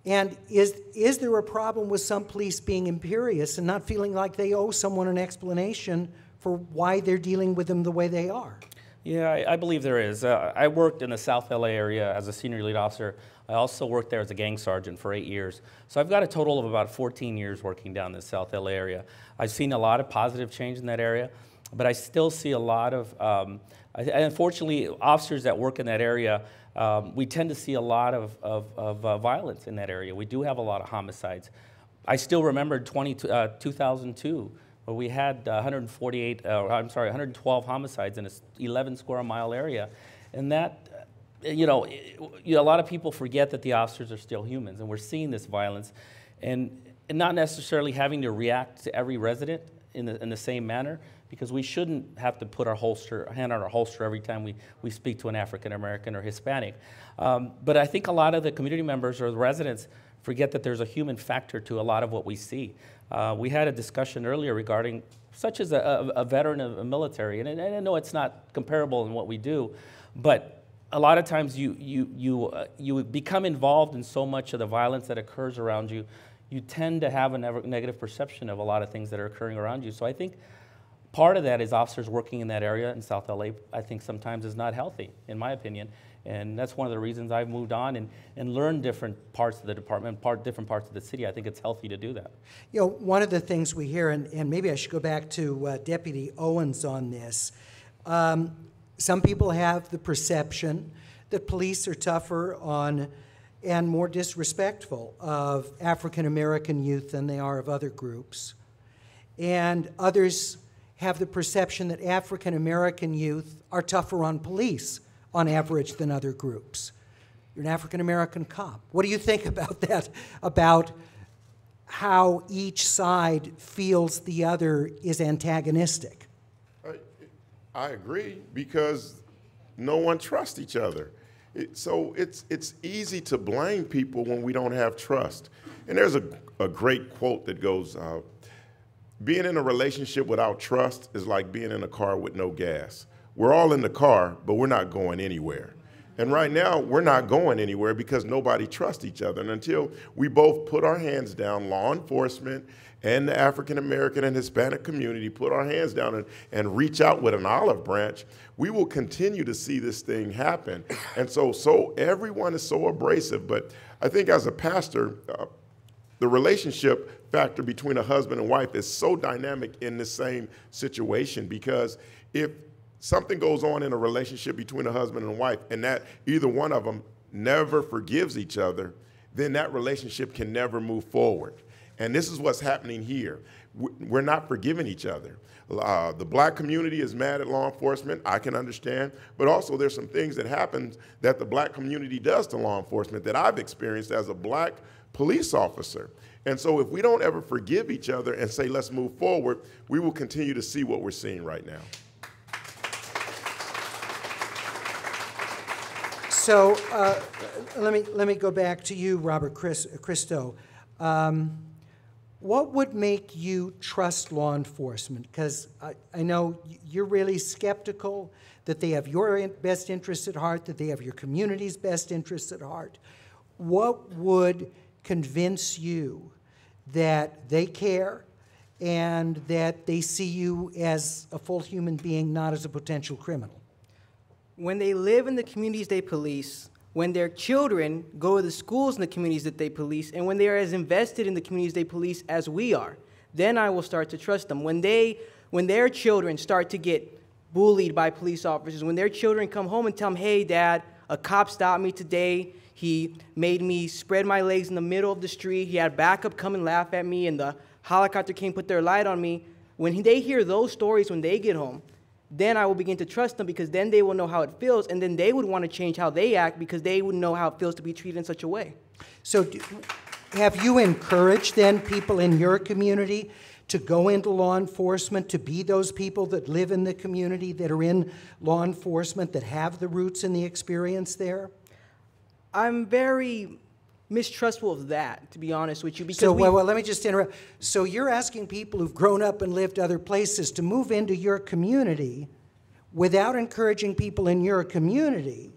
And is there a problem with some police being imperious and not feeling like they owe someone an explanation for why they're dealing with them the way they are? Yeah, I believe there is. I worked in the South LA area as a senior lead officer. I also worked there as a gang sergeant for 8 years. So I've got a total of about 14 years working down the South LA area. I've seen a lot of positive change in that area, but I still see a lot of, unfortunately, officers that work in that area, we tend to see a lot of violence in that area. We do have a lot of homicides. I still remember 2002, where we had 112 homicides in a 11 square mile area. And that, a lot of people forget that the officers are still humans, and we're seeing this violence, and not necessarily having to react to every resident in the same manner, because we shouldn't have to put our hand on our holster every time we speak to an African American or Hispanic. But I think a lot of the community members or the residents forget that there's a human factor to a lot of what we see. We had a discussion earlier regarding, such as a veteran of the military, and I know it's not comparable in what we do, but a lot of times you become involved in so much of the violence that occurs around you, you tend to have a negative perception of a lot of things that are occurring around you. So I think part of that is officers working in that area in South LA, I think sometimes is not healthy, in my opinion. And that's one of the reasons I've moved on and learned different parts of the department, different parts of the city. I think it's healthy to do that. You know, one of the things we hear, and maybe I should go back to Deputy Owens on this, some people have the perception that police are tougher on and more disrespectful of African American youth than they are of other groups. And others have the perception that African American youth are tougher on police on average than other groups. You're an African American cop. What do you think about that, about how each side feels the other is antagonistic? I agree, because no one trusts each other. So it's easy to blame people when we don't have trust. And there's a great quote that goes, being in a relationship without trust is like being in a car with no gas. We're all in the car, but we're not going anywhere. And right now, we're not going anywhere because nobody trusts each other. And until we both put our hands down, law enforcement and the African American and Hispanic community put our hands down and reach out with an olive branch, we will continue to see this thing happen. And so everyone is so abrasive. But I think as a pastor, the relationship factor between a husband and wife is so dynamic in the same situation, because if something goes on in a relationship between a husband and a wife and that either one of them never forgives each other, then that relationship can never move forward. And this is what's happening here. We're not forgiving each other. The black community is mad at law enforcement. I can understand. But also there's some things that happen that the black community does to law enforcement that I've experienced as a black police officer. And so if we don't ever forgive each other and say, let's move forward, we will continue to see what we're seeing right now. So let me go back to you, Robert Christo. What would make you trust law enforcement? Because I know you're really skeptical that they have your best interests at heart, that they have your community's best interests at heart. What would convince you that they care and that they see you as a full human being, not as a potential criminal? When they live in the communities they police, when their children go to the schools in the communities that they police, and when they are as invested in the communities they police as we are, then I will start to trust them. When their children start to get bullied by police officers, when their children come home and tell them, hey, Dad, a cop stopped me today, he made me spread my legs in the middle of the street, he had backup come and laugh at me, and the helicopter came put their light on me, when they hear those stories when they get home, then I will begin to trust them because then they will know how it feels, and then they would want to change how they act because they would know how it feels to be treated in such a way. So have you encouraged then people in your community to go into law enforcement, to be those people that live in the community, that are in law enforcement, that have the roots and the experience there? I'm very mistrustful of that, to be honest with you. Because so, well, let me just interrupt. So you're asking people who've grown up and lived other places to move into your community without encouraging people in your community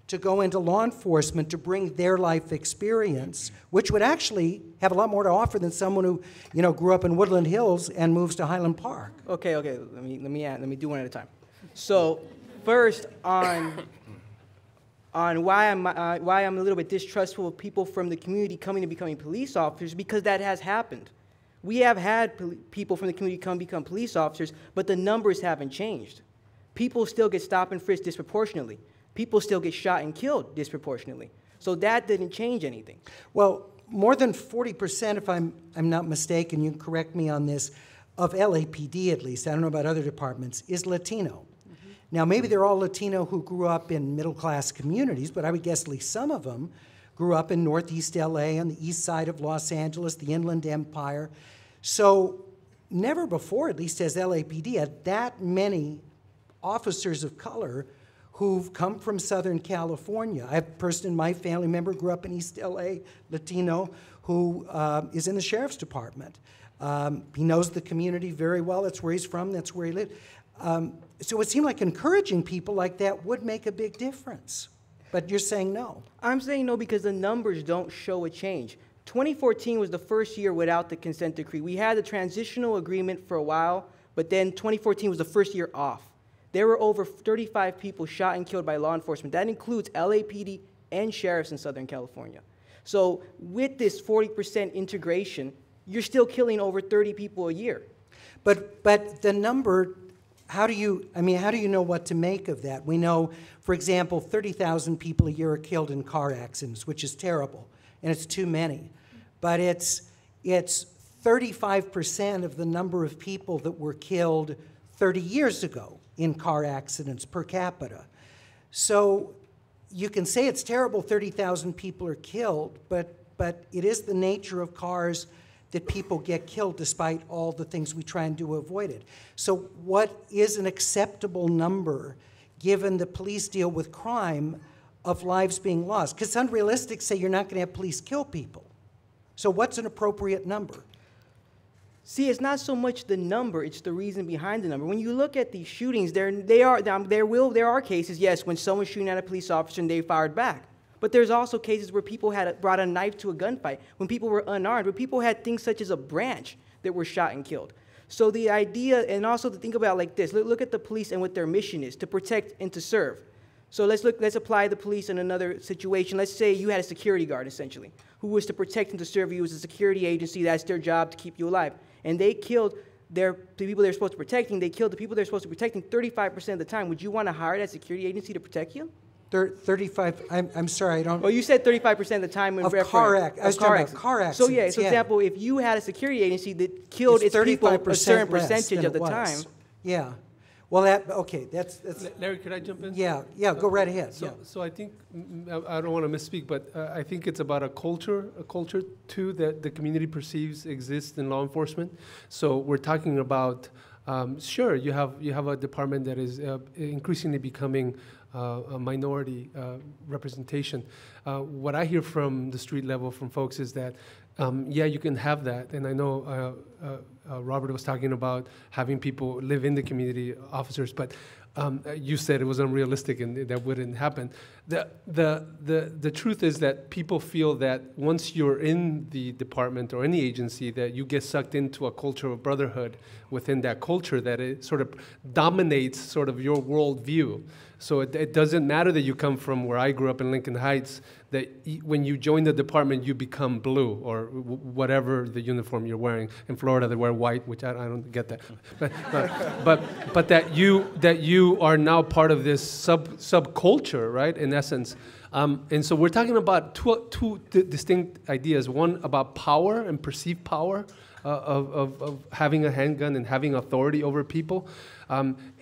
to go into law enforcement to bring their life experience, which would actually have a lot more to offer than someone who, you know, grew up in Woodland Hills and moves to Highland Park. Okay. Let me do one at a time. So, first on why I'm a little bit distrustful of people from the community coming to becoming police officers, because that has happened. We have had people from the community come become police officers, but the numbers haven't changed. People still get stopped and frisked disproportionately. People still get shot and killed disproportionately. So that didn't change anything. Well, more than 40%, if I'm not mistaken, you can correct me on this, of LAPD at least, I don't know about other departments, is Latino. Mm-hmm. Now, maybe they're all Latino who grew up in middle-class communities, but I would guess at least some of them grew up in Northeast LA, on the east side of Los Angeles, the Inland Empire. So never before, at least has LAPD, had that many officers of color who've come from Southern California. I have a person in my family member grew up in East LA, Latino, who is in the sheriff's department. He knows the community very well. That's where he's from. That's where he lived. So it seemed like encouraging people like that would make a big difference. But you're saying no. I'm saying no because the numbers don't show a change. 2014 was the first year without the consent decree. We had a transitional agreement for a while, but then 2014 was the first year off. There were over 35 people shot and killed by law enforcement. That includes LAPD and sheriffs in Southern California. So with this 40% integration, you're still killing over 30 people a year. But the number, how do you know what to make of that? We know, for example, 30,000 people a year are killed in car accidents, which is terrible, and it's too many. But it's 35% of the number of people that were killed 30 years ago in car accidents per capita. So you can say it's terrible 30,000 people are killed, but it is the nature of cars that people get killed despite all the things we try and do to avoid it. So what is an acceptable number, given the police deal with crime, of lives being lost? Because it's unrealistic to say you're not going to have police kill people. So what's an appropriate number? See, it's not so much the number, it's the reason behind the number. When you look at these shootings, there are cases, yes, when someone's shooting at a police officer and they fired back. But there's also cases where people brought a knife to a gunfight, when people were unarmed, where people had things such as a branch that were shot and killed. So the idea, and also to think about it like this, look at the police and what their mission is, to protect and to serve. So let's apply the police in another situation. Let's say you had a security guard, essentially, who was to protect and to serve you as a security agency. That's their job, to keep you alive. And they killed the people they're supposed to be protecting. They killed the people they're supposed to be protecting 35% of the time. Would you want to hire that security agency to protect you? 35, I'm sorry, I don't... Well, you said 35% of the time in of reference. car accidents. So yeah, for example, if you had a security agency that killed its people a certain percentage of the time. Yeah. Well, that's... Larry, could I jump in? Yeah, go right ahead. So I think, I don't want to misspeak, but I think it's about a culture too that the community perceives exists in law enforcement. So we're talking about, sure, you have a department that is increasingly becoming a minority representation. What I hear from the street level from folks is that, yeah, you can have that, and I know Robert was talking about having people live in the community, officers, but you said it was unrealistic and that wouldn't happen. The truth is that people feel that once you're in the department or any agency, that you get sucked into a culture of brotherhood within that culture, that it sort of dominates sort of your worldview. So it doesn't matter that you come from where I grew up in Lincoln Heights, that when you join the department, you become blue or whatever the uniform you're wearing. In Florida, they wear white, which I don't get that. But that you are now part of this subculture, right, in essence. And so we're talking about two distinct ideas. One about power and perceived power of having a handgun and having authority over people.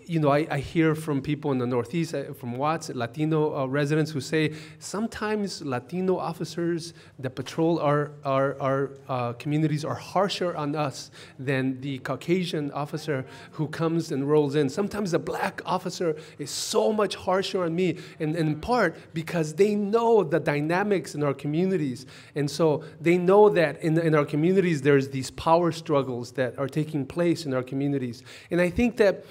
you know, I hear from people in the Northeast, from Watts, Latino residents who say sometimes Latino officers that patrol our communities are harsher on us than the Caucasian officer who comes and rolls in. Sometimes the black officer is so much harsher on me, and in part because they know the dynamics in our communities. And so they know that in our communities there's these power struggles that are taking place in our communities. And I think that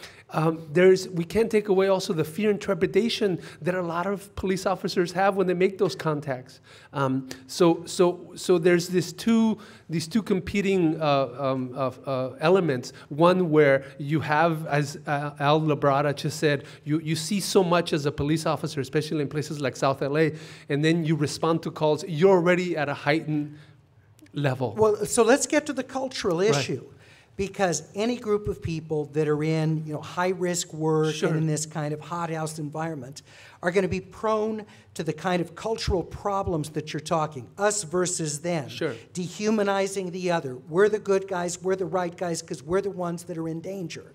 we can't take away also the fear and trepidation that a lot of police officers have when they make those contacts. So there's these two competing elements. One where you have, as Al Labrada just said, you see so much as a police officer, especially in places like South LA, and then you respond to calls. You're already at a heightened level. Well, so let's get to the cultural issue. Right. Because any group of people that are in, you know, high-risk work Sure. and in this kind of hothouse environment are going to be prone to the kind of cultural problems that you're talking, us versus them. Sure. Dehumanizing the other. We're the good guys, we're the right guys, because we're the ones that are in danger.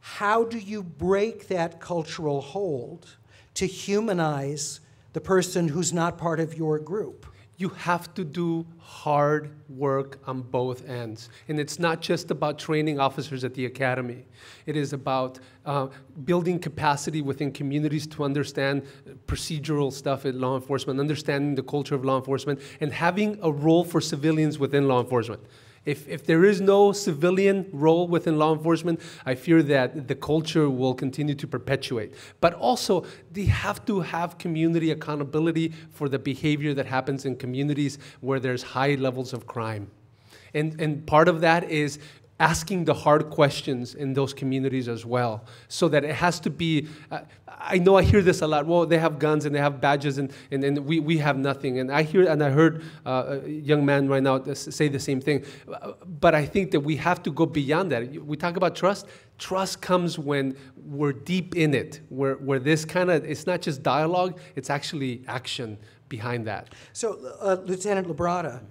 How do you break that cultural hold to humanize the person who's not part of your group? You have to do hard work on both ends. And it's not just about training officers at the academy. It is about building capacity within communities to understand procedural stuff in law enforcement, understanding the culture of law enforcement, and having a role for civilians within law enforcement. If there is no civilian role within law enforcement, I fear that the culture will continue to perpetuate. But also, they have to have community accountability for the behavior that happens in communities where there's high levels of crime. And part of that is asking the hard questions in those communities as well, so that it has to be, I know I hear this a lot, well, they have guns and they have badges and we have nothing. And I heard a young man right now say the same thing. But I think that we have to go beyond that. We talk about trust. Trust comes when we're deep in it, where this kind of, it's not just dialogue, it's actually action behind that. So, Lieutenant Labrada,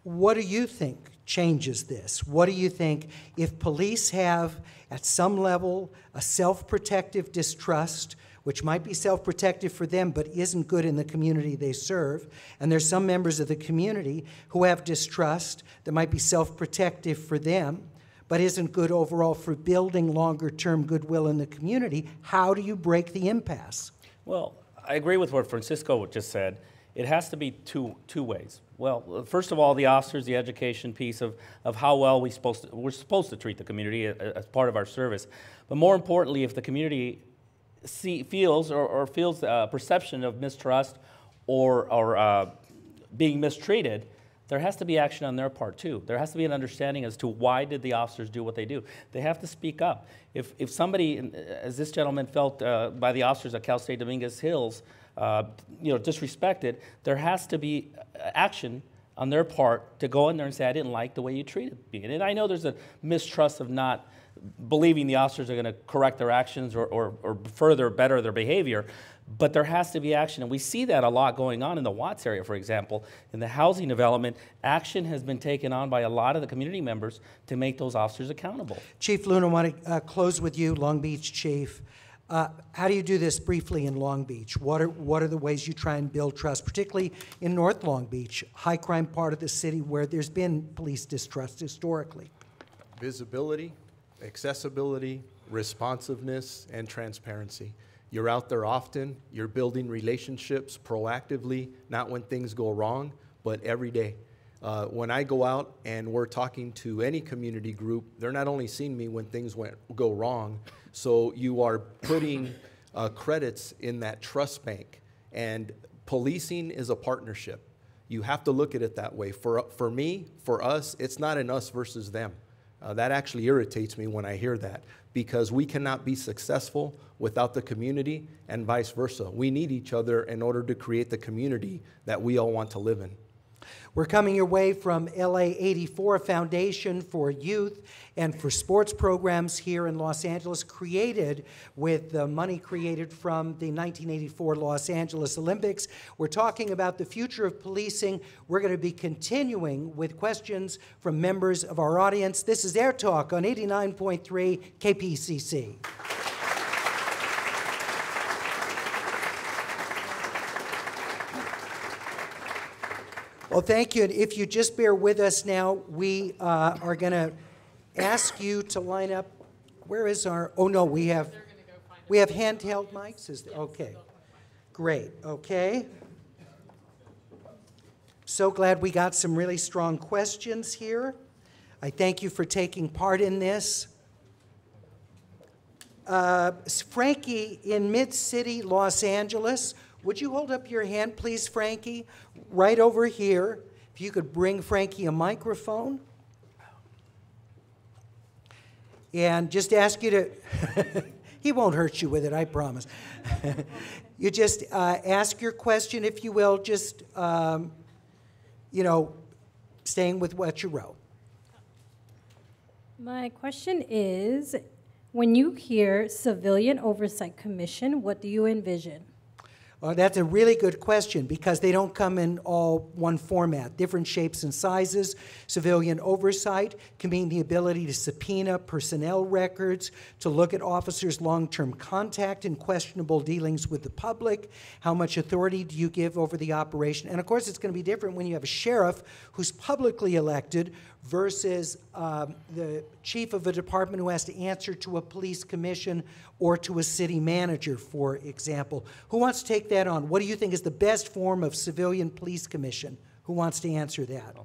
what do you think changes this? What do you think if police have, at some level, a self-protective distrust, which might be self-protective for them but isn't good in the community they serve, and there's some members of the community who have distrust that might be self-protective for them but isn't good overall for building longer-term goodwill in the community, how do you break the impasse? Well, I agree with what Francisco just said. It has to be two ways. Well, first of all, the officers, the education piece of how well we're supposed to treat the community as part of our service. But more importantly, if the community feels a perception of mistrust or being mistreated, there has to be action on their part too. There has to be an understanding as to why did the officers do what they do. They have to speak up. If somebody, as this gentleman felt by the officers at Cal State Dominguez Hills, disrespected, there has to be action on their part to go in there and say, I didn't like the way you treated me. And I know there's a mistrust of not believing the officers are going to correct their actions or further better their behavior, but there has to be action. And we see that a lot going on in the Watts area, for example. In the housing development, action has been taken on by a lot of the community members to make those officers accountable. Chief Luna, I want to close with you, Long Beach Chief. How do you do this briefly in Long Beach? What are the ways you try and build trust, particularly in North Long Beach, high crime part of the city where there's been police distrust historically? Visibility, accessibility, responsiveness, and transparency. You're out there often, you're building relationships proactively, not when things go wrong, but every day. When I go out and we're talking to any community group, they're not only seeing me when things go wrong, so you are putting credits in that trust bank. And policing is a partnership. You have to look at it that way. For me, for us, it's not an us versus them. That actually irritates me when I hear that, because we cannot be successful without the community and vice versa. We need each other in order to create the community that we all want to live in. We're coming your way from LA 84 Foundation for Youth and for Sports programs here in Los Angeles, created with the money created from the 1984 Los Angeles Olympics. We're talking about the future of policing. We're going to be continuing with questions from members of our audience. This is AirTalk on 89.3 KPCC. Well, thank you. And if you just bear with us now, we are going to ask you to line up. Where is our? Oh no, we have handheld mics. Okay, great. Okay. So glad we got some really strong questions here. I thank you for taking part in this. Frankie in Mid-City, Los Angeles. Would you hold up your hand, please, Frankie? Right over here. If you could bring Frankie a microphone. And just ask you to, he won't hurt you with it, I promise. You just ask your question, if you will, just, you know, staying with what you wrote. My question is, when you hear Civilian Oversight Commission, what do you envision? That's a really good question, because they don't come in all one format. Different shapes and sizes. Civilian oversight can mean the ability to subpoena personnel records, to look at officers' long-term contact and questionable dealings with the public. How much authority do you give over the operation? And of course, it's going to be different when you have a sheriff who's publicly elected versus the chief of a department who has to answer to a police commission or to a city manager, for example. Who wants to take that on? What do you think is the best form of civilian police commission? Who wants to answer that?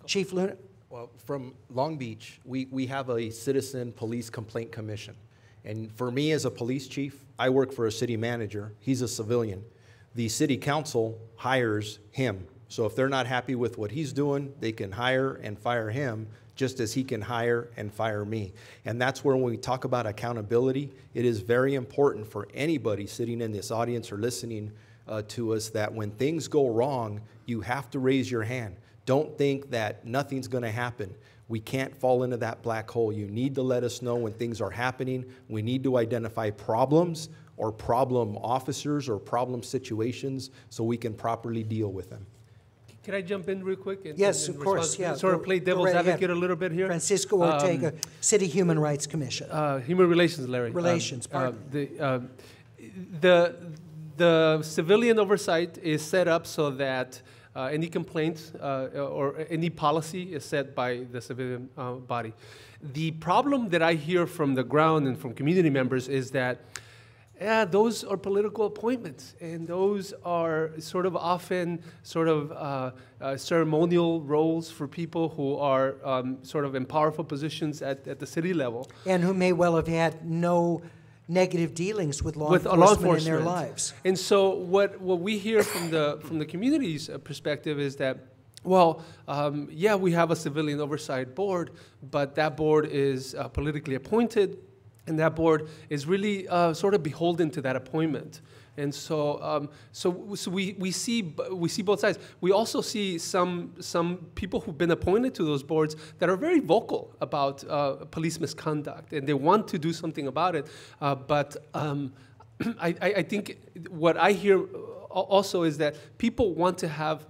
Chief Luna? Well, from Long Beach, we have a citizen police complaint commission. And for me as a police chief, I work for a city manager. He's a civilian. The city council hires him. So if they're not happy with what he's doing, they can hire and fire him, just as he can hire and fire me. And that's where, when we talk about accountability, it is very important for anybody sitting in this audience or listening to us that when things go wrong, you have to raise your hand. Don't think that nothing's going to happen. We can't fall into that black hole. You need to let us know when things are happening. We need to identify problems or problem officers or problem situations so we can properly deal with them. Can I jump in real quick? Yes, of course, yeah. Sort of play devil's advocate a little bit here. Francisco Ortega, City Human Rights Commission. Human Relations, Larry. Relations, pardon. The civilian oversight is set up so that any complaints or any policy is set by the civilian body. The problem that I hear from the ground and from community members is that those are political appointments, and those are sort of often sort of ceremonial roles for people who are sort of in powerful positions at the city level. And who may well have had no negative dealings with law enforcement in their lives. And so what we hear from the community's perspective is that, well, yeah, we have a civilian oversight board, but that board is politically appointed, and that board is really sort of beholden to that appointment. And so, we see both sides. We also see some people who've been appointed to those boards that are very vocal about police misconduct, and they want to do something about it. But I think what I hear also is that people want to have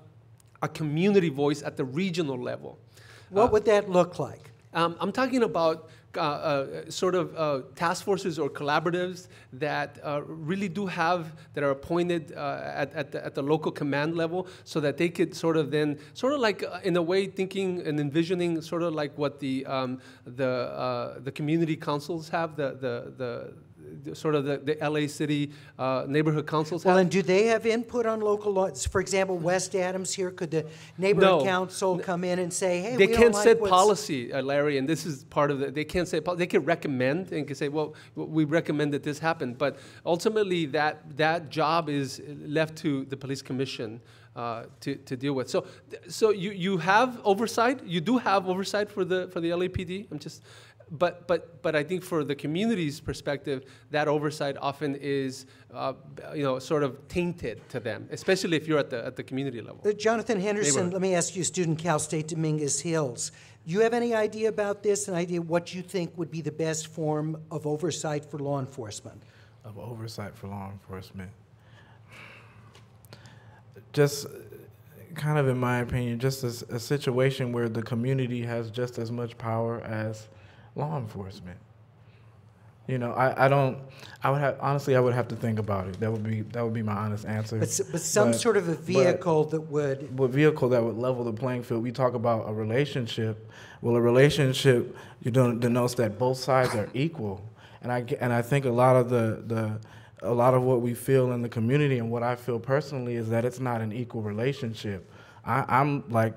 a community voice at the regional level. What would that look like? I'm talking about sort of task forces or collaboratives that really do have, that are appointed at the local command level, so that they could sort of then, sort of like in a way thinking and envisioning sort of like what the community councils have, sort of the LA City neighborhood councils have. Well, and do they have input on local laws? For example, West Adams here, could the neighborhood council come in and say, hey, they we can't don't set like policy, Larry, and this is part of the, they can't set policy. They can recommend and can say, well, we recommend that this happen, but ultimately that job is left to the police commission to deal with. So you have oversight. You do have oversight for the LAPD. But I think for the community's perspective, that oversight often is, sort of tainted to them, especially if you're at the community level. Jonathan Henderson, Neighborhood. let me ask you, student Cal State Dominguez Hills. Do you have any idea about this, an idea what you think would be the best form of oversight for law enforcement? Of oversight for law enforcement. Just kind of, in my opinion, just a situation where the community has just as much power as law enforcement. You know, I would have to think about it. That would be my honest answer. But some sort of a vehicle that would... vehicle that would level the playing field. We talk about a relationship. Well, a relationship, denotes that both sides are equal. And I think a lot of what we feel in the community and what I feel personally is that it's not an equal relationship. I'm like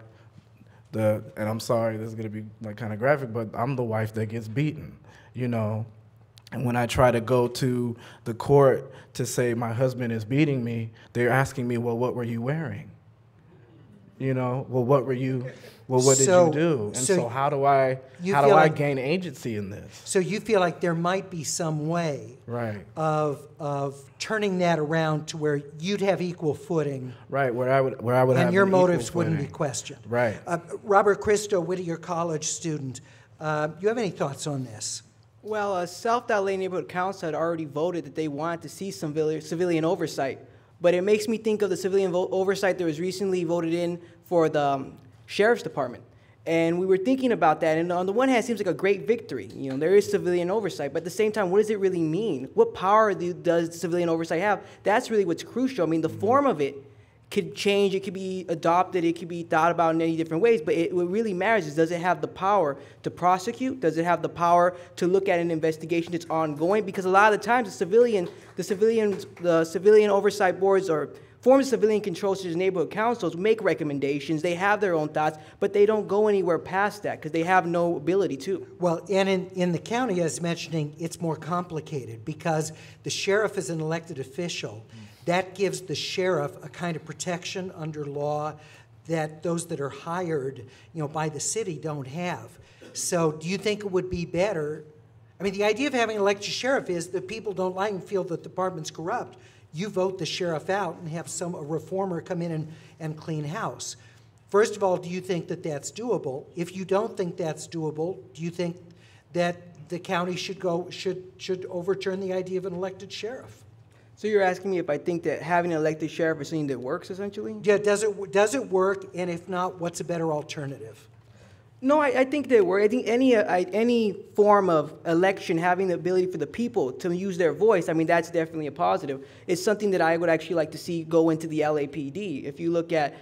and I'm sorry, this is gonna be like kind of graphic, but I'm the wife that gets beaten, you know. And when I try to go to the court to say my husband is beating me, they're asking me, well, what were you wearing? You know, well, what did you do? And so how do I gain agency in this? So you feel like there might be some way right. of turning that around to where you'd have equal footing. Right, where I would have and your motives wouldn't be questioned. Right. Robert Christo, Whittier College student, you have any thoughts on this? Well, South LA Neighborhood Council had already voted that they wanted to see some civilian oversight. But it makes me think of the civilian oversight that was recently voted in for the Sheriff's Department. And we were thinking about that, and on the one hand, it seems like a great victory. You know, there is civilian oversight, but at the same time, what does it really mean? What power does civilian oversight have? That's really what's crucial. I mean, the form of it could change, it could be adopted, it could be thought about in many different ways, but what really matters is, does it have the power to prosecute? Does it have the power to look at an investigation that's ongoing? Because a lot of the times, the civilian oversight boards or forms of civilian control, such as neighborhood councils, make recommendations, they have their own thoughts, but they don't go anywhere past that because they have no ability to. Well, and in the county, as mentioning, it's more complicated because the sheriff is an elected official. That gives the sheriff a kind of protection under law that those that are hired, by the city don't have. So do you think it would be better? I mean, the idea of having an elected sheriff is that people don't like and feel that the department's corrupt. You vote the sheriff out and have a reformer come in and clean house. First of all, do you think that that's doable? If you don't think that's doable, do you think that the county should overturn the idea of an elected sheriff? So you're asking me if I think that having an elected sheriff is something that works, essentially? Yeah, does it work? And if not, what's a better alternative? No, I think they work. I think any form of election, having the ability for the people to use their voice, I mean, that's definitely a positive. It's something that I would actually like to see go into the LAPD. If you look at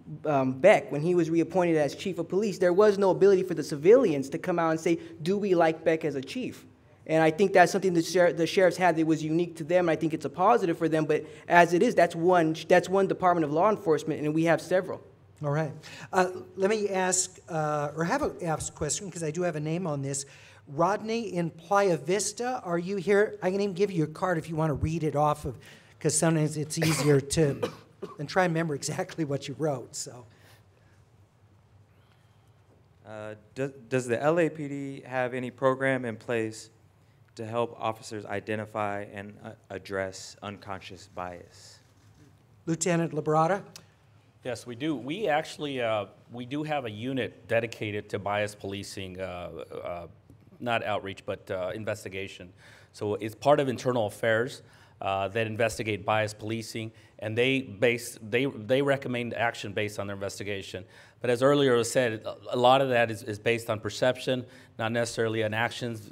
Beck, when he was reappointed as chief of police, there was no ability for the civilians to come out and say, do we like Beck as a chief? And I think that's something the sheriffs had that was unique to them. I think it's a positive for them, but as it is, that's one department of law enforcement, and we have several. All right. Let me ask a question, because I do have a name on this. Rodney in Playa Vista, are you here? I can even give you a card if you want to read it off of, because sometimes it's easier to and try and remember exactly what you wrote. So, does the LAPD have any program in place to help officers identify and address unconscious bias? Lieutenant Labrada? Yes, we do. We actually we do have a unit dedicated to bias policing, not outreach, but investigation. So it's part of internal affairs that investigate bias policing, and they recommend action based on their investigation. But as earlier was said, a lot of that is based on perception, not necessarily on actions,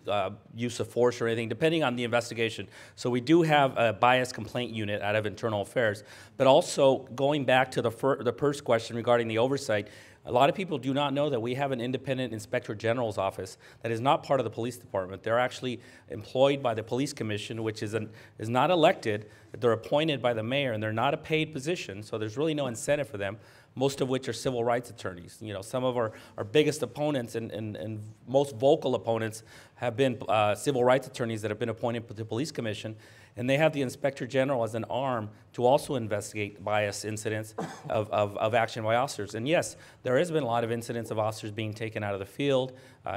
use of force or anything, depending on the investigation. So we do have a bias complaint unit out of internal affairs. But also, going back to the first question regarding the oversight, a lot of people do not know that we have an independent inspector general's office that is not part of the police department. They're actually employed by the police commission, which is not elected. They're appointed by the mayor, and they're not a paid position, so there's really no incentive for them, most of which are civil rights attorneys. You know, some of our biggest opponents and most vocal opponents have been civil rights attorneys that have been appointed to the police commission. And they have the Inspector General as an arm to also investigate bias incidents of action by officers. And yes, there has been a lot of incidents of officers being taken out of the field,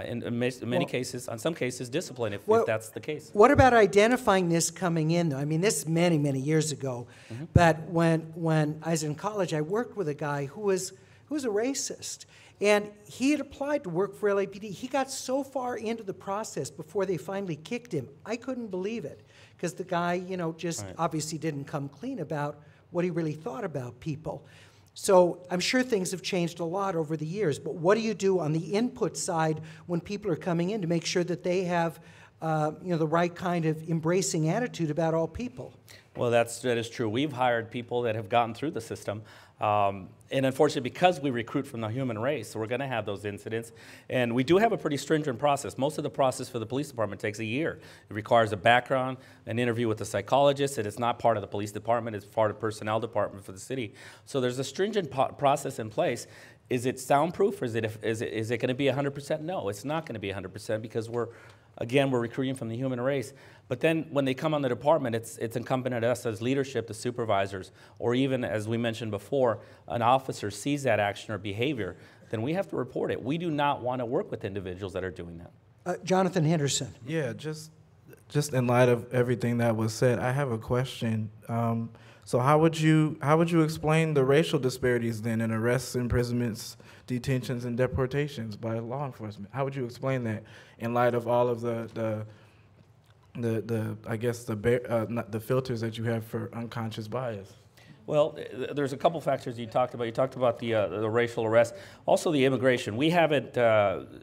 in many cases, on some cases, discipline, if that's the case. What about identifying this coming in, though? I mean, this is many, many years ago. But when I was in college, I worked with a guy who was a racist. And he had applied to work for LAPD. He got so far into the process before they finally kicked him. I couldn't believe it, because the guy, just obviously didn't come clean about what he really thought about people. So I'm sure things have changed a lot over the years, but what do you do on the input side when people are coming in to make sure that they have the right kind of embracing attitude about all people? Well, that is true. We've hired people that have gotten through the system. And unfortunately, because we recruit from the human race, so we're going to have those incidents. And we do have a pretty stringent process. Most of the process for the police department takes a year. It requires a background, an interview with a psychologist, and it's not part of the police department. It's part of the personnel department for the city. So there's a stringent process in place. Is it soundproof, or is it going to be 100%? No, it's not going to be 100%, because we're recruiting from the human race. But then when they come on the department, it's incumbent on us as leadership, the supervisors, or even, as we mentioned before, an officer sees that action or behavior, then we have to report it. We do not want to work with individuals that are doing that. Jonathan Henderson. Yeah, just in light of everything that was said, I have a question. So how would you explain the racial disparities then in arrests, imprisonments, detentions, and deportations by law enforcement? How would you explain that in light of all of the filters that you have for unconscious bias? Well, there's a couple factors you talked about. You talked about the racial arrest, also the immigration. We haven't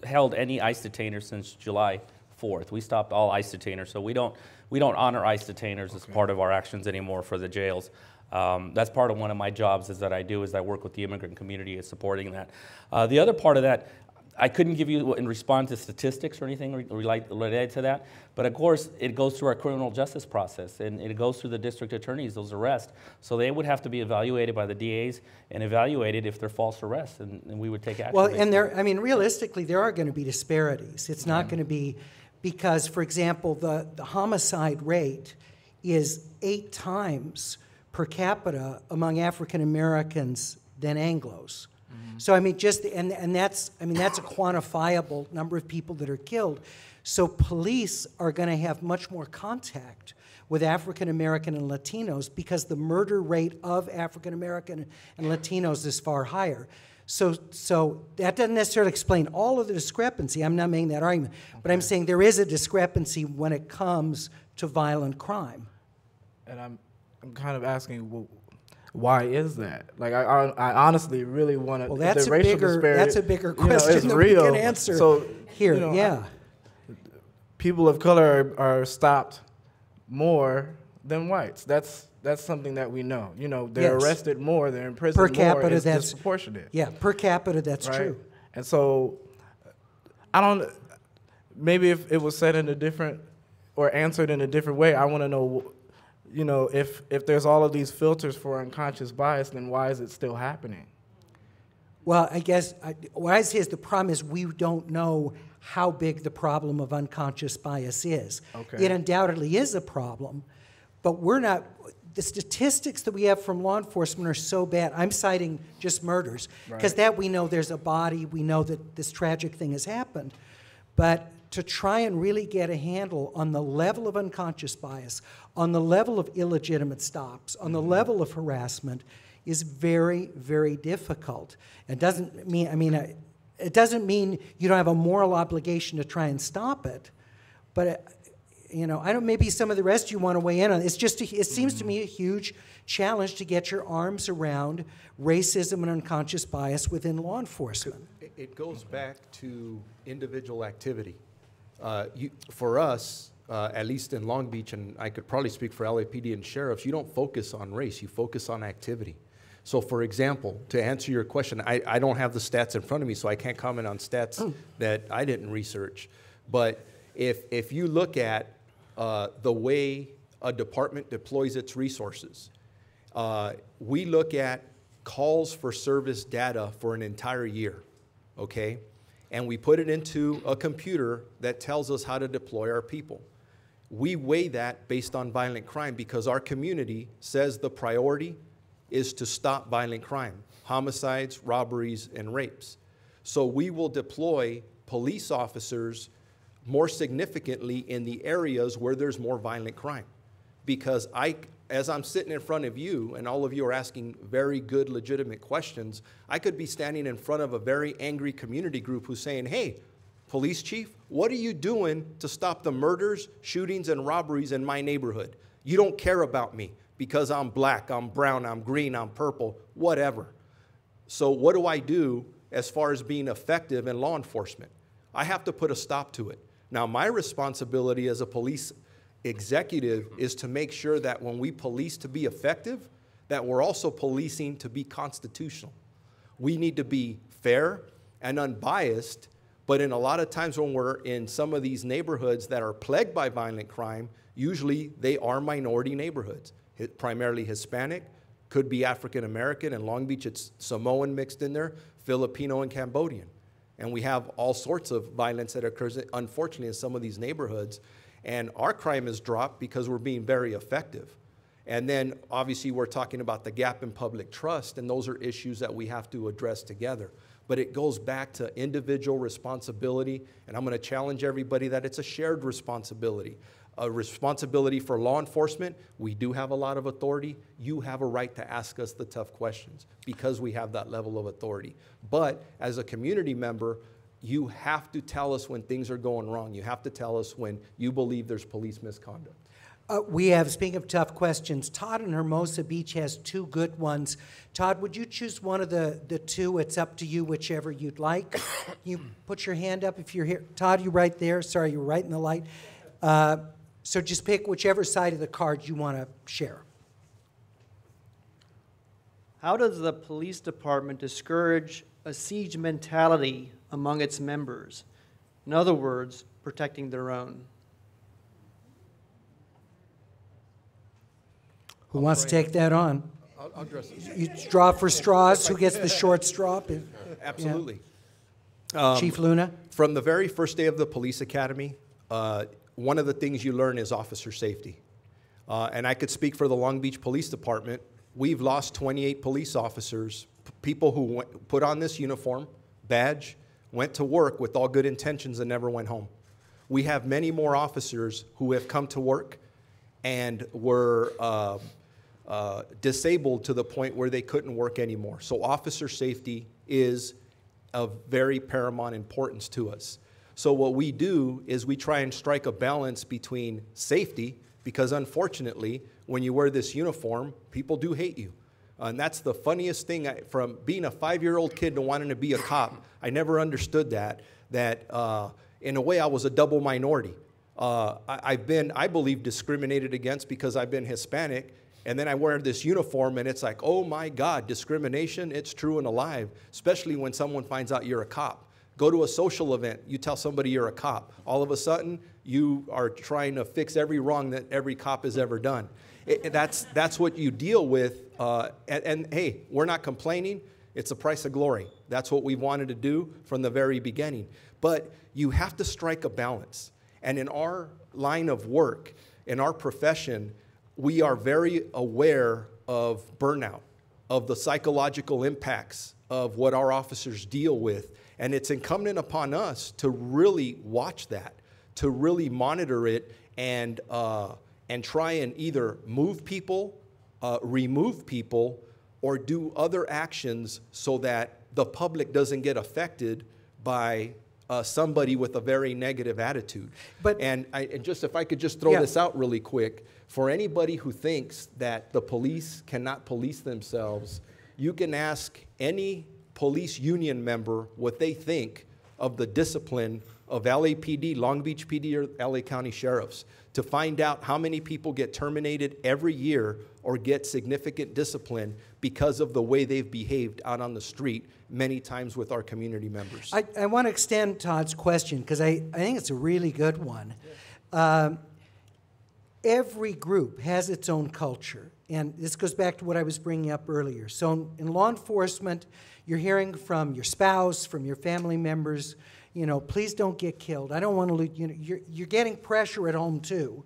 held any ICE detainers since July 4th. We stopped all ICE detainers, so we don't honor ICE detainers as part of our actions anymore for the jails. That's part of one of my jobs is I work with the immigrant community and supporting that. The other part of that, I couldn't give you in response to statistics or anything related to that, but of course it goes through our criminal justice process, and it goes through the district attorneys, those arrests. So they would have to be evaluated by the DAs and evaluated if they're false arrests, and we would take action. Well, and realistically, there are going to be disparities. It's not going to be, because, for example, the homicide rate is 8 times per capita among African Americans than Anglos. So I mean, that's a quantifiable number of people that are killed. So police are going to have much more contact with African American and Latinos, because the murder rate of African American and Latinos is far higher. So that doesn't necessarily explain all of the discrepancy. I'm not making that argument, but I'm saying there is a discrepancy when it comes to violent crime. And I'm kind of asking, well, why is that? Like, I honestly really want to. Well, that's a bigger question than real. we can answer so, here. People of color are stopped more than whites. That's something that we know. They're arrested more, they're in prison per capita, more. It's that's disproportionate. Yeah, per capita, that's right? true. And so, maybe if it was said in a different or answered in a different way, I want to know. If there's all of these filters for unconscious bias, then why is it still happening? Well, I guess what I say is the problem is we don't know how big the problem of unconscious bias is. Okay. It undoubtedly is a problem, but the statistics that we have from law enforcement are so bad. I'm citing just murders, because that we know there's a body, we know that this tragic thing has happened. But to try and really get a handle on the level of unconscious bias, on the level of illegitimate stops, on the level of harassment, is very, very difficult. It doesn't mean you don't have a moral obligation to try and stop it, but maybe some of the rest you want to weigh in on. It seems to me a huge challenge to get your arms around racism and unconscious bias within law enforcement. It goes back to individual activity. For us, at least in Long Beach, and I could probably speak for LAPD and sheriffs, you don't focus on race, you focus on activity. So for example, to answer your question, I don't have the stats in front of me, so I can't comment on stats that I didn't research. But if you look at the way a department deploys its resources, we look at calls for service data for an entire year, okay? And we put it into a computer that tells us how to deploy our people. we weigh that based on violent crime because our community says the priority is to stop violent crime, homicides, robberies, and rapes. So we will deploy police officers more significantly in the areas where there's more violent crime. Because as I'm sitting in front of you, and all of you are asking very good, legitimate questions, I could be standing in front of a very angry community group who's saying, hey, police chief, what are you doing to stop the murders, shootings, and robberies in my neighborhood? You don't care about me because I'm black, I'm brown, I'm green, I'm purple, whatever. So what do I do as far as being effective in law enforcement? I have to put a stop to it. Now, my responsibility as a police executive is to make sure that when we police to be effective, that we're also policing to be constitutional. We need to be fair and unbiased, but in a lot of times when we're in some of these neighborhoods that are plagued by violent crime, usually they are minority neighborhoods, primarily Hispanic, could be African American. In Long Beach, it's Samoan mixed in there, Filipino and Cambodian. And we have all sorts of violence that occurs, unfortunately, in some of these neighborhoods. And our crime has dropped because we're being very effective. And then, obviously, we're talking about the gap in public trust, and those are issues that we have to address together. But it goes back to individual responsibility, and I'm going to challenge everybody that it's a shared responsibility. A responsibility for law enforcement. We do have a lot of authority. You have a right to ask us the tough questions because we have that level of authority. But as a community member, you have to tell us when things are going wrong. You have to tell us when you believe there's police misconduct. We have, speaking of tough questions, Todd in Hermosa Beach has two good ones. Todd, would you choose one of the two? It's up to you, whichever you'd like. You put your hand up if you're here. Todd, you right there. Sorry, you're right in the light. So just pick whichever side of the card you want to share. How does the police department discourage a siege mentality among its members? In other words, protecting their own. Who wants to take that on? I'll address this. You draw for straws. Who gets the short straw? Absolutely. Yeah. Chief Luna? From the very first day of the police academy, one of the things you learn is officer safety. And I could speak for the Long Beach Police Department. We've lost 28 police officers, people who put on this uniform, badge, went to work with all good intentions and never went home. We have many more officers who have come to work and were disabled to the point where they couldn't work anymore. So officer safety is of very paramount importance to us. So what we do is we try and strike a balance between safety, because unfortunately, when you wear this uniform, people do hate you. And that's the funniest thing, from being a 5-year-old kid to wanting to be a cop, I never understood that in a way I was a double minority. I've been, I believe, discriminated against because I've been Hispanic, and then I wear this uniform and it's like, oh my God, discrimination, it's true and alive, especially when someone finds out you're a cop. Go to a social event, you tell somebody you're a cop. All of a sudden, you are trying to fix every wrong that every cop has ever done. That's what you deal with, and hey, we're not complaining. It's a price of glory. That's what we wanted to do from the very beginning. But you have to strike a balance. And in our line of work, in our profession, we are very aware of burnout, of the psychological impacts of what our officers deal with. And it's incumbent upon us to really watch that, to really monitor it, and try and either move people, remove people, or do other actions so that the public doesn't get affected by somebody with a very negative attitude. And if I could just throw this out really quick, for anybody who thinks that the police cannot police themselves, you can ask any police union member what they think of the discipline of LAPD, Long Beach PD, or LA County Sheriffs, to find out how many people get terminated every year or get significant discipline because of the way they've behaved out on the street, many times with our community members. I want to extend Todd's question because I think it's a really good one. Every group has its own culture, and this goes back to what I was bringing up earlier. So in law enforcement, you're hearing from your spouse, from your family members, you know, please don't get killed. I don't want to lose, you know, you're getting pressure at home too.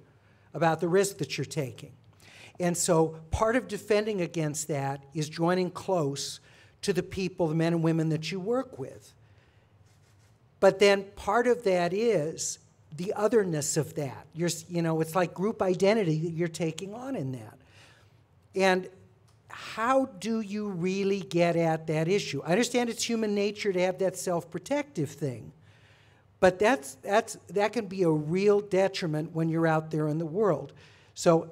about the risk that you're taking. And so part of defending against that is joining close to the people, the men and women that you work with. But then part of that is the otherness of that. It's like group identity that you're taking on in that. And how do you really get at that issue? I understand it's human nature to have that self-protective thing, but that can be a real detriment when you're out there in the world. So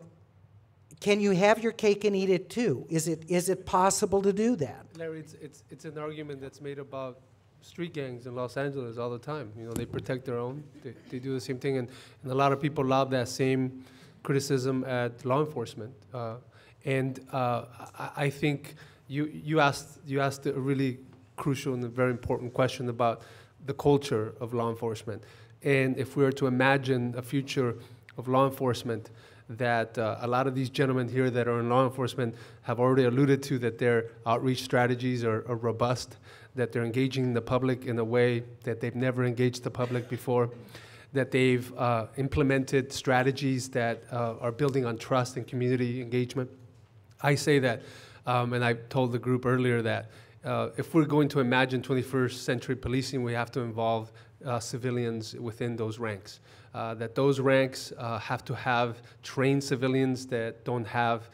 can you have your cake and eat it too? Is it possible to do that? Larry, it's an argument that's made about street gangs in Los Angeles all the time. They protect their own. They do the same thing, and a lot of people lob that same criticism at law enforcement. I think you asked a really crucial and a very important question about the culture of law enforcement. And if we were to imagine a future of law enforcement that a lot of these gentlemen here that are in law enforcement have already alluded to, that their outreach strategies are robust, that they're engaging the public in a way that they've never engaged the public before, that they've implemented strategies that are building on trust and community engagement. I say that, and I told the group earlier that if we're going to imagine 21st century policing, we have to involve civilians within those ranks. That those ranks have to have trained civilians that don't have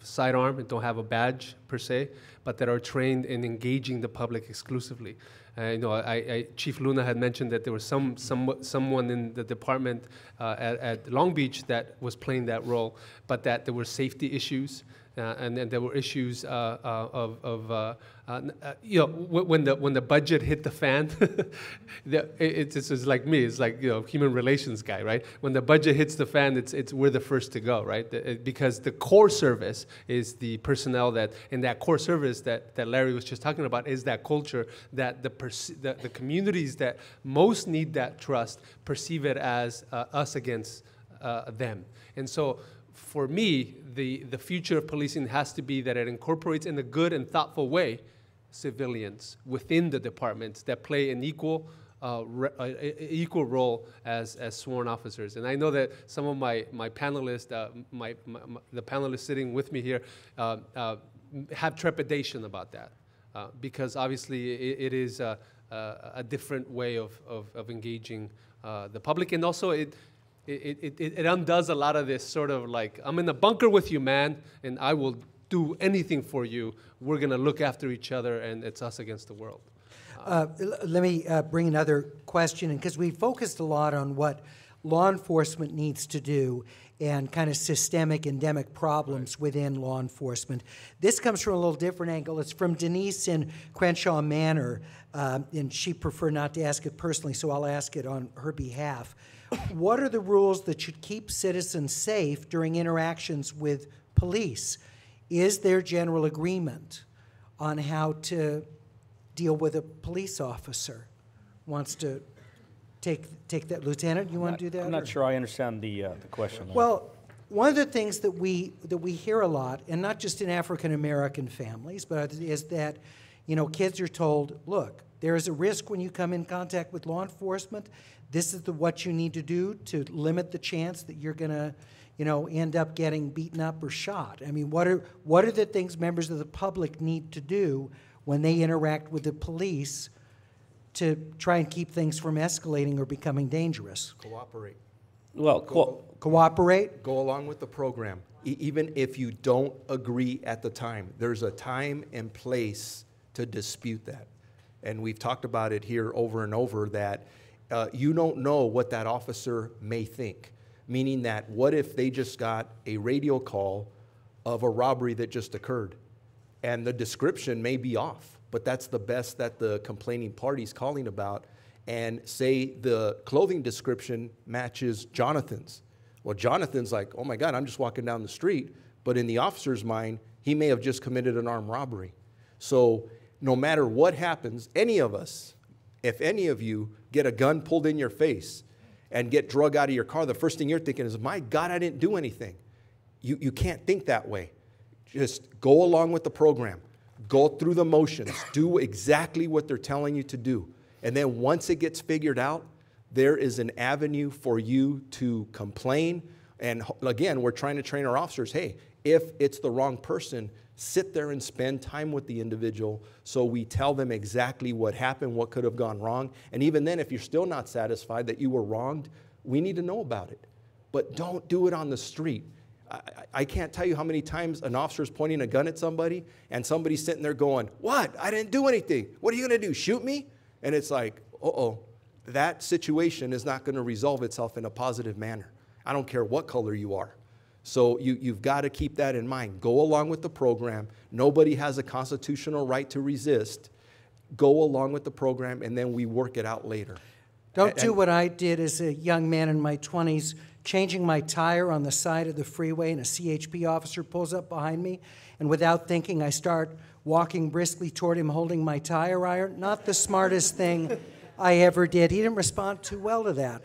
sidearm and don't have a badge per se, but that are trained in engaging the public exclusively. Chief Luna had mentioned that there was someone in the department at Long Beach that was playing that role, but that there were safety issues. And then there were issues when the budget hit the fan. It's like me. It's like human relations guy, right? When the budget hits the fan, we're the first to go, right? Because the core service is the personnel and that core service that Larry was just talking about is that culture that the communities that most need that trust perceive it as us against them, and so. For me, the future of policing has to be that it incorporates in a good and thoughtful way civilians within the departments that play an equal role as sworn officers. And I know that some of my panelists, the panelists sitting with me here, have trepidation about that because obviously it is a different way of engaging the public, and also it undoes a lot of this sort of like, I'm in the bunker with you, man, and I will do anything for you. We're going to look after each other, and it's us against the world. Let me bring another question, because we focused a lot on what law enforcement needs to do and kind of systemic, endemic problems within law enforcement. This comes from a little different angle. It's from Denise in Crenshaw Manor, and she preferred not to ask it personally, so I'll ask it on her behalf. What are the rules that should keep citizens safe during interactions with police? Is there general agreement on how to deal with a police officer? Wants to take that, Lieutenant? You want to do that? I'm not sure I understand the question. Well, one of the things that we hear a lot, and not just in African American families, but is that kids are told, look, there is a risk when you come in contact with law enforcement. This is what you need to do to limit the chance that you're going to, end up getting beaten up or shot. I mean, what are the things members of the public need to do when they interact with the police to try and keep things from escalating or becoming dangerous? Cooperate. Well, cooperate? Go along with the program. Even if you don't agree at the time, there's a time and place to dispute that. And we've talked about it here over and over that you don't know what that officer may think, meaning that what if they just got a radio call of a robbery that just occurred, and the description may be off, but that's the best that the complaining party's calling about, and say the clothing description matches Jonathan's. Well, Jonathan's like, oh my God, I'm just walking down the street, but in the officer's mind, he may have just committed an armed robbery. So no matter what happens, any of us, if any of you get a gun pulled in your face and get drug out of your car, the first thing you're thinking is, my God, I didn't do anything. You can't think that way. Just go along with the program. Go through the motions. Do exactly what they're telling you to do. And then once it gets figured out, there is an avenue for you to complain And again, we're trying to train our officers, hey, if it's the wrong person, sit there and spend time with the individual so we tell them exactly what happened, what could have gone wrong. And even then, if you're still not satisfied that you were wronged, we need to know about it. But don't do it on the street. I can't tell you how many times an officer is pointing a gun at somebody and somebody's sitting there going, what? I didn't do anything. What are you going to do, shoot me? And it's like, uh-oh, that situation is not going to resolve itself in a positive manner. I don't care what color you are. So you've got to keep that in mind. Go along with the program. Nobody has a constitutional right to resist. Go along with the program, and then we work it out later. Don't do what I did as a young man in my 20s, changing my tire on the side of the freeway, and a CHP officer pulls up behind me, and without thinking, I start walking briskly toward him holding my tire iron. Not the smartest thing I ever did. He didn't respond too well to that.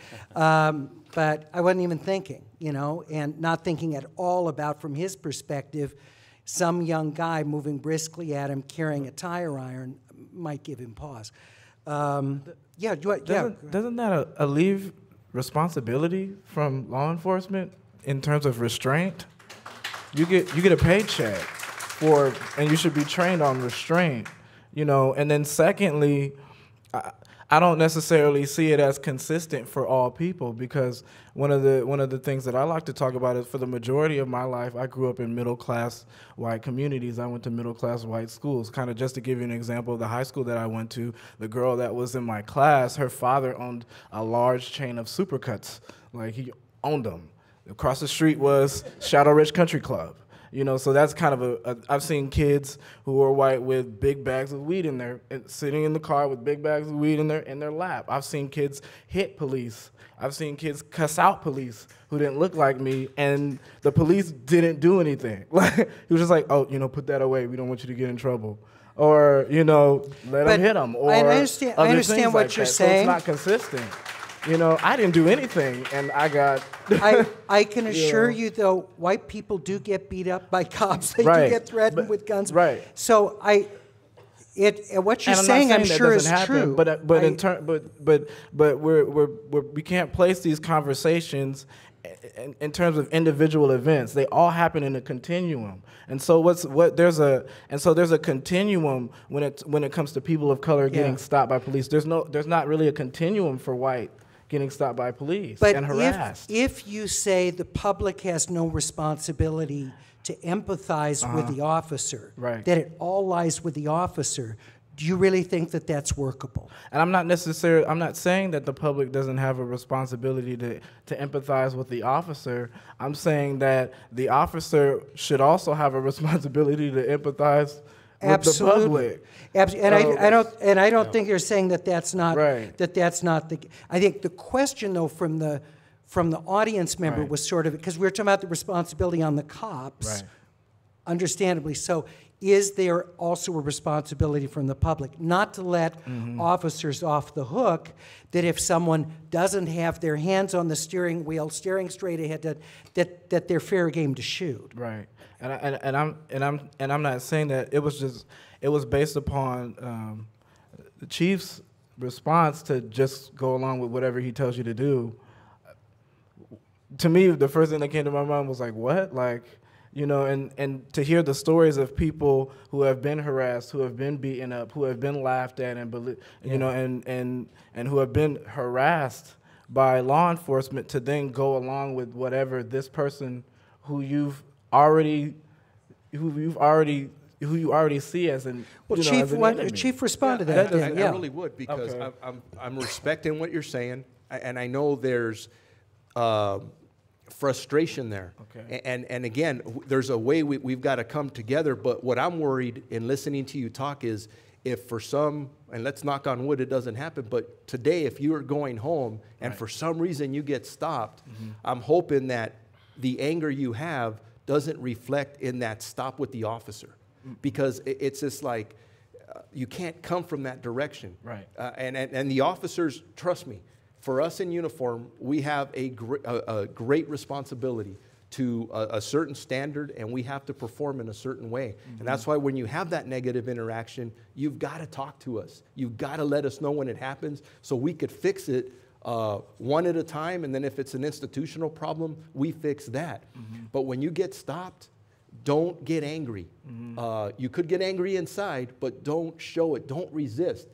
But I wasn't even thinking, you know, and not thinking at all about, from his perspective, some young guy moving briskly at him carrying a tire iron might give him pause. Doesn't that alleviate responsibility from law enforcement in terms of restraint? You get a paycheck for, and you should be trained on restraint, you know. And then secondly, I don't necessarily see it as consistent for all people, because one of the things that I like to talk about is, for the majority of my life, I grew up in middle-class white communities. I went to middle-class white schools. Kind of just to give you an example of the high school that I went to, the girl that was in my class, her father owned a large chain of supercuts. Like, he owned them. Across the street was Shadow Ridge Country Club. You know, so that's kind of I've seen kids who are white with big bags of weed in their, sitting in the car with big bags of weed in their lap. I've seen kids hit police. I've seen kids cuss out police who didn't look like me, and the police didn't do anything. He was just like, oh, you know, put that away. We don't want you to get in trouble. Or, you know, let them hit them. Or I understand what you're saying. So it's not consistent. You know, I didn't do anything, and I got... I can assure you, though, white people do get beat up by cops. They do get threatened with guns. Right. So what you're saying, I'm sure, is true. But we can't place these conversations in terms of individual events. They all happen in a continuum. And so there's a continuum when it comes to people of color getting stopped by police. There's not really a continuum for white getting stopped by police and harassed. If you say the public has no responsibility to empathize with the officer, that it all lies with the officer, do you really think that that's workable? And I'm not saying that the public doesn't have a responsibility to empathize with the officer. I'm saying that the officer should also have a responsibility to empathize with the public. And I don't think you're saying that that's not the. I think the question, though, from the audience member was sort of, because we were talking about the responsibility on the cops, understandably so. Is there also a responsibility from the public not to let officers off the hook, that if someone doesn't have their hands on the steering wheel, staring straight ahead, that they're fair game to shoot? Right. And I'm not saying that. It was based upon the chief's response to just go along with whatever he tells you to do. To me, the first thing that came to my mind was like, what? Like, you know, and to hear the stories of people who have been harassed, who have been beaten up, who have been laughed at, and you know, and who have been harassed by law enforcement, to then go along with whatever this person who you already see as an Chief, respond to that. I really would, because I'm respecting what you're saying, and I know there's frustration there. Okay. And again, there's a way we've got to come together. But what I'm worried in listening to you talk is, if for some, and let's knock on wood, it doesn't happen, but today, if you are going home and for some reason you get stopped, I'm hoping that the anger you have doesn't reflect in that stop with the officer, because it's just like you can't come from that direction. Right. And the officers, trust me, for us in uniform, we have a great responsibility to a certain standard, and we have to perform in a certain way. And that's why when you have that negative interaction, you've got to talk to us. You've got to let us know when it happens so we could fix it one at a time, and then if it's an institutional problem, we fix that. But when you get stopped, don't get angry. You could get angry inside, but don't show it. Don't resist.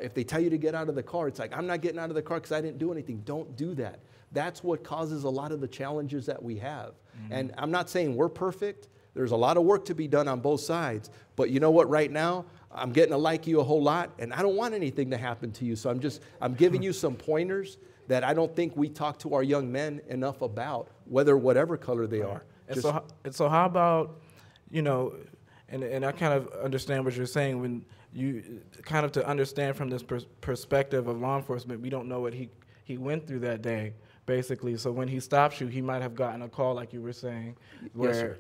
If they tell you to get out of the car, it's like, I'm not getting out of the car because I didn't do anything. Don't do that. That's what causes a lot of the challenges that we have. And I'm not saying we're perfect. There's a lot of work to be done on both sides. But you know what, right now, I'm getting to like you a whole lot, and I don't want anything to happen to you. So I'm giving you some pointers that I don't think we talk to our young men enough about, whatever color they are. And so how about, you know, and I kind of understand what you're saying, when you kind of to understand from this perspective of law enforcement, we don't know what he went through that day, basically. So when he stops you, he might have gotten a call, like you were saying, where, Yes, sir.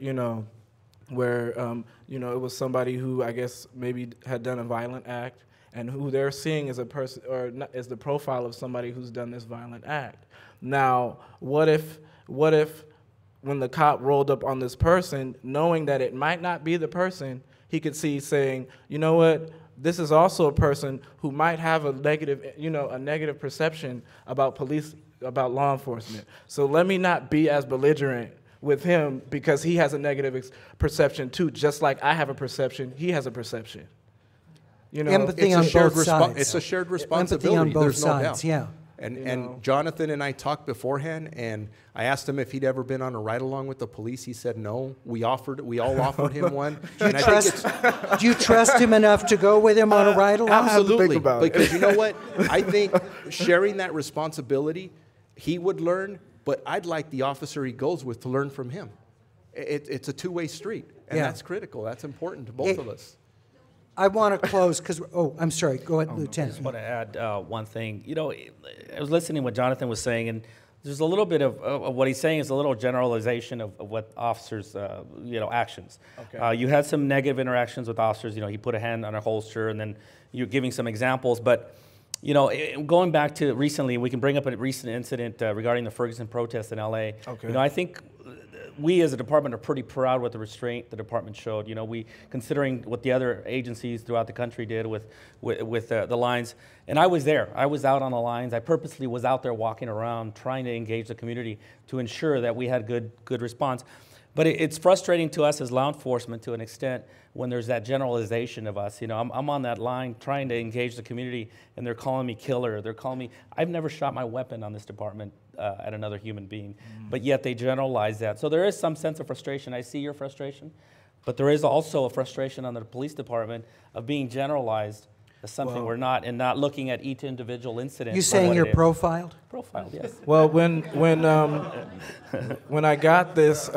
It was somebody who I guess maybe had done a violent act, and who they're seeing as a person, or not, as the profile of somebody who's done this violent act. Now, what if when the cop rolled up on this person, knowing that it might not be the person, he could see saying, you know what, this is also a person who might have a negative perception about police, about law enforcement. So let me not be as belligerent with him because he has a negative perception too, just like I have a perception, he has a perception. You know, Empathy on both sides. It's a shared responsibility. Empathy on both There's no sides, doubt. yeah. And Jonathan and I talked beforehand, and I asked him if he'd ever been on a ride-along with the police. He said no. We all offered him one. Do you trust him enough to go with him on a ride-along? Absolutely. Because you know what? I think sharing that responsibility, he would learn, but I'd like the officer he goes with to learn from him. It's a two-way street, and that's critical. That's important to both of us. I want to close because, I'm sorry. Go ahead, Lieutenant. I just want to add one thing. You know, I was listening to what Jonathan was saying, and there's a little bit of what he's saying is a little generalization of what officers, actions. Okay. You had some negative interactions with officers. You know, he put a hand on a holster, and then you're giving some examples. But, you know, going back to recently, we can bring up a recent incident regarding the Ferguson protest in L.A. Okay. You know, I think we as a department are pretty proud with the restraint the department showed. You know, considering what the other agencies throughout the country did with the lines. And I was there. I was out on the lines. I purposely was out there walking around trying to engage the community to ensure that we had good response. But it's frustrating to us as law enforcement to an extent when there's that generalization of us. You know, I'm on that line trying to engage the community, and they're calling me killer. They're calling me, I've never shot my weapon on this department at another human being, but yet they generalize that. So there is some sense of frustration. I see your frustration, but there is also a frustration on the police department of being generalized as something we're not, and not looking at each individual incident. You saying you're profiled? Profiled, yes. Well, when I got this,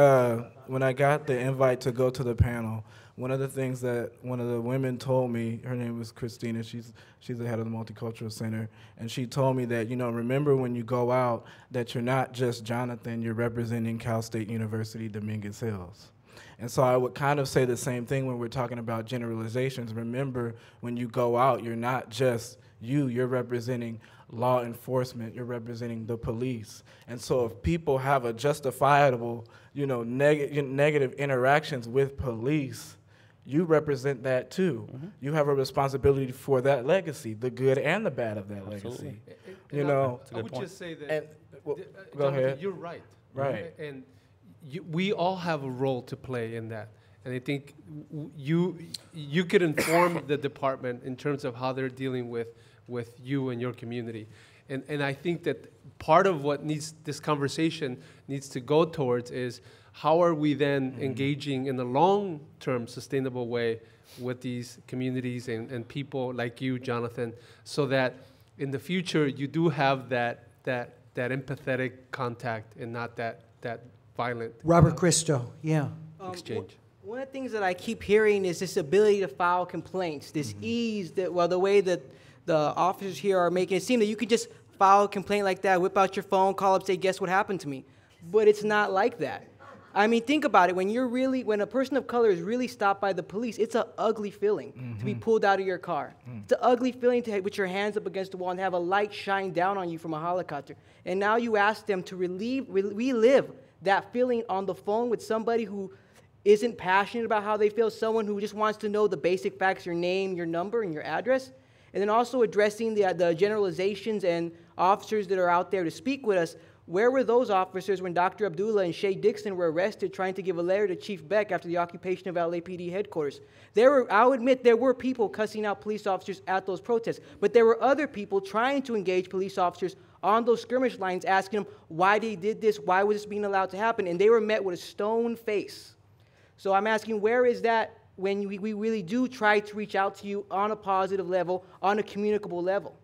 when I got the invite to go to the panel, one of the things that one of the women told me, her name was Christina, she's the head of the Multicultural Center, and she told me that, you know, remember when you go out that you're not just Jonathan, you're representing Cal State University Dominguez Hills. And so I would kind of say the same thing when we're talking about generalizations. Remember, when you go out, you're not just you're representing law enforcement, you're representing the police. And so if people have a justifiable, you know, negative interactions with police, you represent that too. Mm-hmm. You have a responsibility for that legacy, the good and the bad of that legacy. You know, I would just say that, go ahead. You're right. Right. And we all have a role to play in that. And I think you could inform the department in terms of how they're dealing with you and your community. And I think that part of what this conversation needs to go towards is how are we then engaging in a long-term sustainable way with these communities and people like you, Jonathan, so that in the future you do have that empathetic contact and not that violent Robert Christo, exchange. One of the things that I keep hearing is this ability to file complaints, this ease that, the way that the officers here are making it seem that you could just file a complaint like that, whip out your phone, call up, say, guess what happened to me? But it's not like that. I mean, think about it. When a person of color is really stopped by the police, it's an ugly feeling to be pulled out of your car. It's an ugly feeling to put your hands up against the wall and have a light shine down on you from a helicopter. And now you ask them to relive that feeling on the phone with somebody who isn't passionate about how they feel, someone who just wants to know the basic facts, your name, your number, and your address. And then also addressing the generalizations and officers that are out there to speak with us. Where were those officers when Dr. Abdullah and Shay Dixon were arrested trying to give a letter to Chief Beck after the occupation of LAPD headquarters? I'll admit, there were people cussing out police officers at those protests, but there were other people trying to engage police officers on those skirmish lines, asking them why they did this, why was this being allowed to happen, and they were met with a stone face. So I'm asking, where is that when we really do try to reach out to you on a positive level, on a communicable level?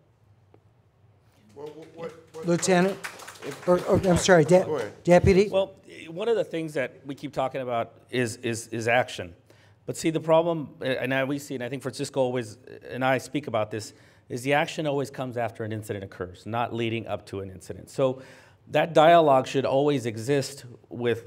Well, Lieutenant, I'm sorry, Deputy? Well, one of the things that we keep talking about is action. But see, the problem, and we see, and I think Francisco always, and I speak about this, is the action always comes after an incident occurs, not leading up to an incident. So that dialogue should always exist with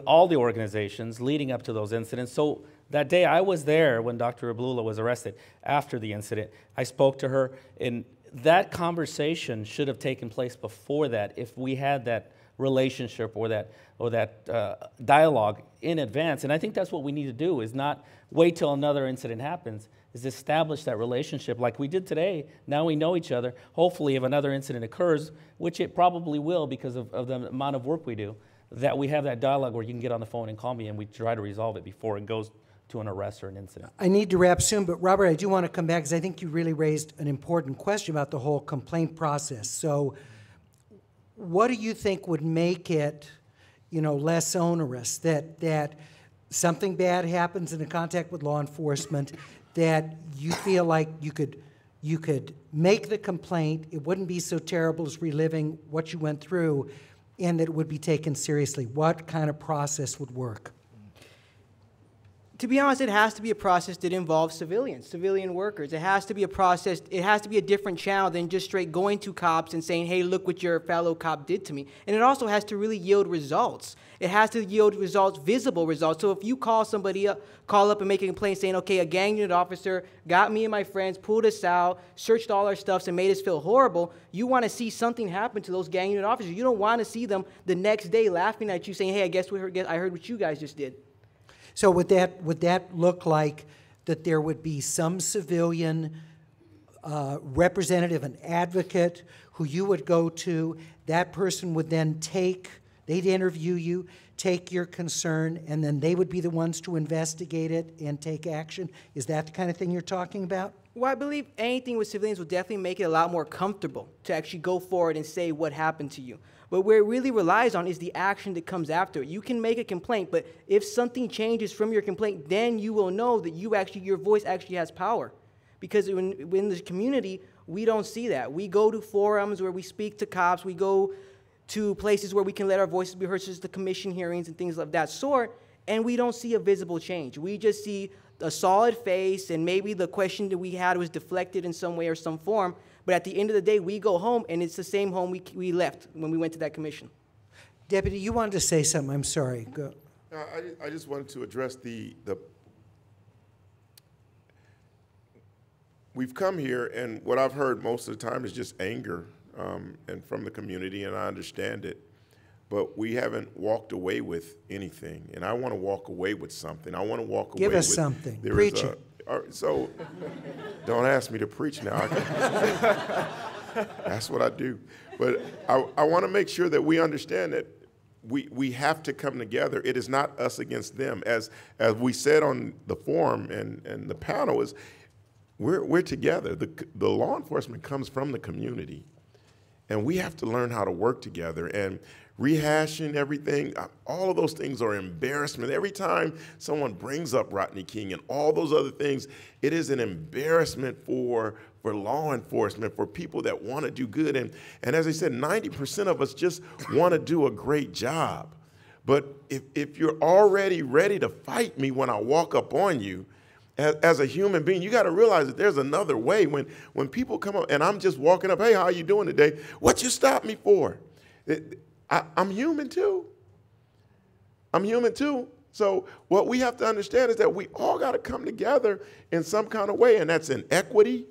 all the organizations leading up to those incidents. So that day I was there when Dr. Abdullah was arrested after the incident. I spoke to her, and that conversation should have taken place before that if we had that relationship or that dialogue in advance. And I think that's what we need to do, is not wait till another incident happens, is establish that relationship like we did today. Now we know each other. Hopefully if another incident occurs, which it probably will because of the amount of work we do, that we have that dialogue where you can get on the phone and call me and we try to resolve it before it goes to an arrest or an incident. I need to wrap soon, but Robert, I do want to come back because I think you really raised an important question about the whole complaint process. So what do you think would make it, less onerous, that something bad happens in a contact with law enforcement, that you feel like you could make the complaint, it wouldn't be so terrible as reliving what you went through, and that it would be taken seriously? What kind of process would work? To be honest, it has to be a process that involves civilian workers. It has to be a process, it has to be a different channel than just straight going to cops and saying, hey, look what your fellow cop did to me. And it also has to really yield results. It has to yield results, visible results. So if you call somebody up, call up and make a complaint saying, okay, a gang unit officer got me and my friends, pulled us out, searched all our stuff and made us feel horrible, you want to see something happen to those gang unit officers. You don't want to see them the next day laughing at you saying, hey, I heard what you guys just did. So would that look like that there would be some civilian representative, an advocate, who you would go to? That person would then they'd interview you, take your concern, and then they would be the ones to investigate it and take action? Is that the kind of thing you're talking about? Well, I believe anything with civilians will definitely make it a lot more comfortable to actually go forward and say what happened to you. But where it really relies on is the action that comes after it. You can make a complaint, but if something changes from your complaint, then you will know that your voice actually has power. Because in the community, we don't see that. We go to forums where we speak to cops. We go to places where we can let our voices be heard, such as the commission hearings and things of that sort, and we don't see a visible change. We just see a solid face, and maybe the question that we had was deflected in some way or some form. But at the end of the day, we go home, and it's the same home we left when we went to that commission. Deputy, you wanted to say something. I'm sorry. Go. I just wanted to address we've come here, and what I've heard most of the time is just anger and from the community, and I understand it. But we haven't walked away with anything, and I want to walk away with something. I want to walk away with... Give us something. Preach it. So don't ask me to preach now. That's what I do. But I want to make sure that we understand that we have to come together. It is not us against them. As we said on the forum and the panel, is we're together. The law enforcement comes from the community, and we have to learn how to work together. And rehashing everything, all of those things are embarrassment. Every time someone brings up Rodney King and all those other things, it is an embarrassment for law enforcement, for people that want to do good. And as I said, 90% of us just want to do a great job. But if you're already ready to fight me when I walk up on you, as a human being, you got to realize that there's another way. When people come up and I'm just walking up, hey, how you doing today? What you stop me for? I'm human too. I'm human too. So what we have to understand is that we all got to come together in some kind of way, and that's in equity.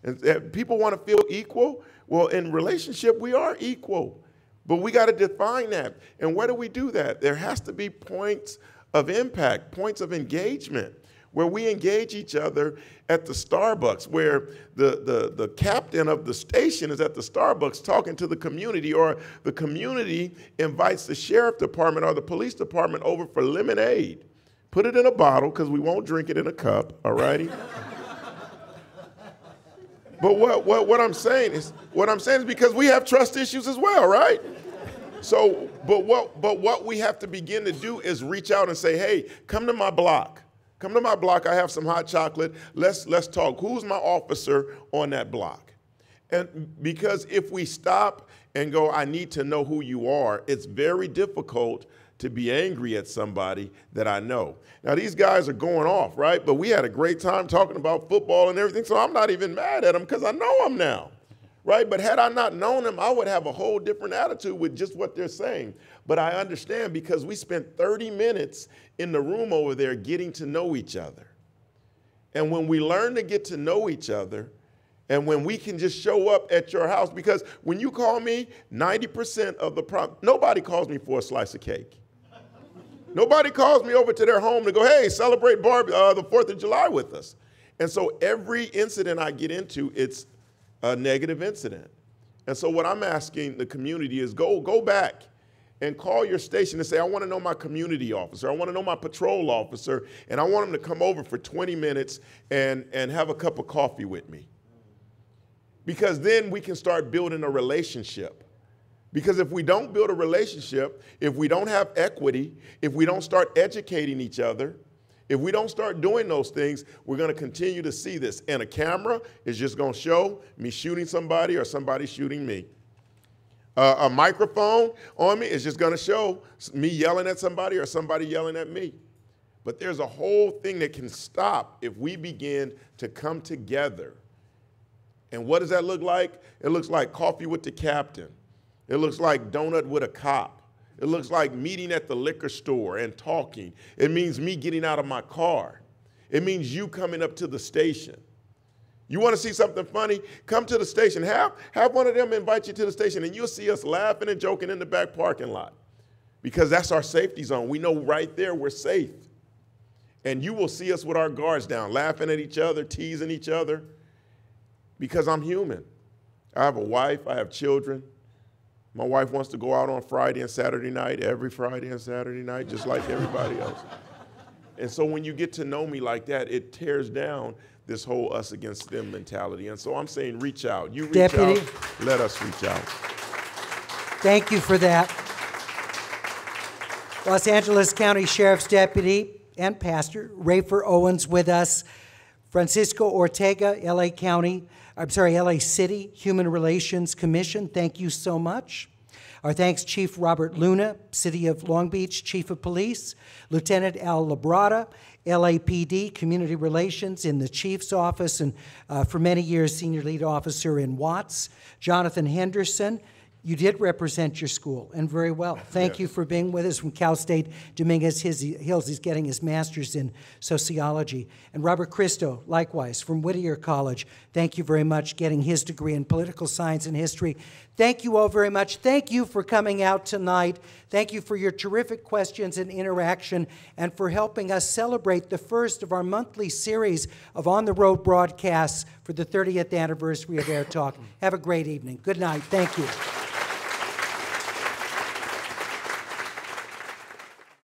And people want to feel equal. Well, in relationship, we are equal, but we got to define that. And where do we do that? There has to be points of impact, points of engagement. where we engage each other at the Starbucks, where the captain of the station is at the Starbucks talking to the community, or the community invites the sheriff department or the police department over for lemonade. Put it in a bottle, because we won't drink it in a cup, all righty? But what I'm saying is because we have trust issues as well, right? So, but what we have to begin to do is reach out and say, hey, come to my block. Come to my block. I have some hot chocolate. Let's talk. Who's my officer on that block? And because if we stop and go, I need to know who you are, it's very difficult to be angry at somebody that I know. Now, these guys are going off, right? But we had a great time talking about football and everything, so I'm not even mad at them because I know them now, right? But had I not known them, I would have a whole different attitude with just what they're saying. But I understand, because we spent 30 minutes in the room over there getting to know each other. And when we learn to get to know each other, and when we can just show up at your house, because when you call me, 90% of the problem, nobody calls me for a slice of cake. Nobody calls me over to their home to go, hey, celebrate the 4th of July with us. And so every incident I get into, it's a negative incident. And so what I'm asking the community is go back and call your station and say, I want to know my community officer. I want to know my patrol officer, and I want them to come over for 20 minutes and have a cup of coffee with me. Because then we can start building a relationship. Because if we don't build a relationship, if we don't have equity, if we don't start educating each other, if we don't start doing those things, we're going to continue to see this. And a camera is just going to show me shooting somebody or somebody shooting me. A microphone on me is just going to show me yelling at somebody or somebody yelling at me. But there's a whole thing that can stop if we begin to come together. And what does that look like? It looks like coffee with the captain. It looks like donut with a cop. It looks like meeting at the liquor store and talking. It means me getting out of my car. It means you coming up to the station. You want to see something funny? Come to the station. Have one of them invite you to the station, and you'll see us laughing and joking in the back parking lot, because that's our safety zone. We know right there we're safe. And you will see us with our guards down, laughing at each other, teasing each other, because I'm human. I have a wife. I have children. My wife wants to go out on Friday and Saturday night, every Friday and Saturday night, just like everybody else. And so when you get to know me like that, it tears down this whole us against them mentality. And so I'm saying reach out. You reach Deputy, out, let us reach out. Thank you for that. Los Angeles County Sheriff's Deputy and Pastor Rafer Owens with us. Francisco Ortega, LA City Human Relations Commission, thank you so much. Our thanks, Chief Robert Luna, City of Long Beach Chief of Police, Lieutenant Al Labrada, LAPD Community Relations in the Chief's office, and for many years, Senior Lead Officer in Watts, Jonathan Henderson. You did represent your school, and very well. Thank you for being with us from Cal State Dominguez Hills. He's getting his master's in sociology. And Robert Christo, likewise, from Whittier College. Thank you very much, getting his degree in political science and history. Thank you all very much. Thank you for coming out tonight. Thank you for your terrific questions and interaction, and for helping us celebrate the first of our monthly series of on-the-road broadcasts for the 30th anniversary of AirTalk. Have a great evening. Good night. Thank you.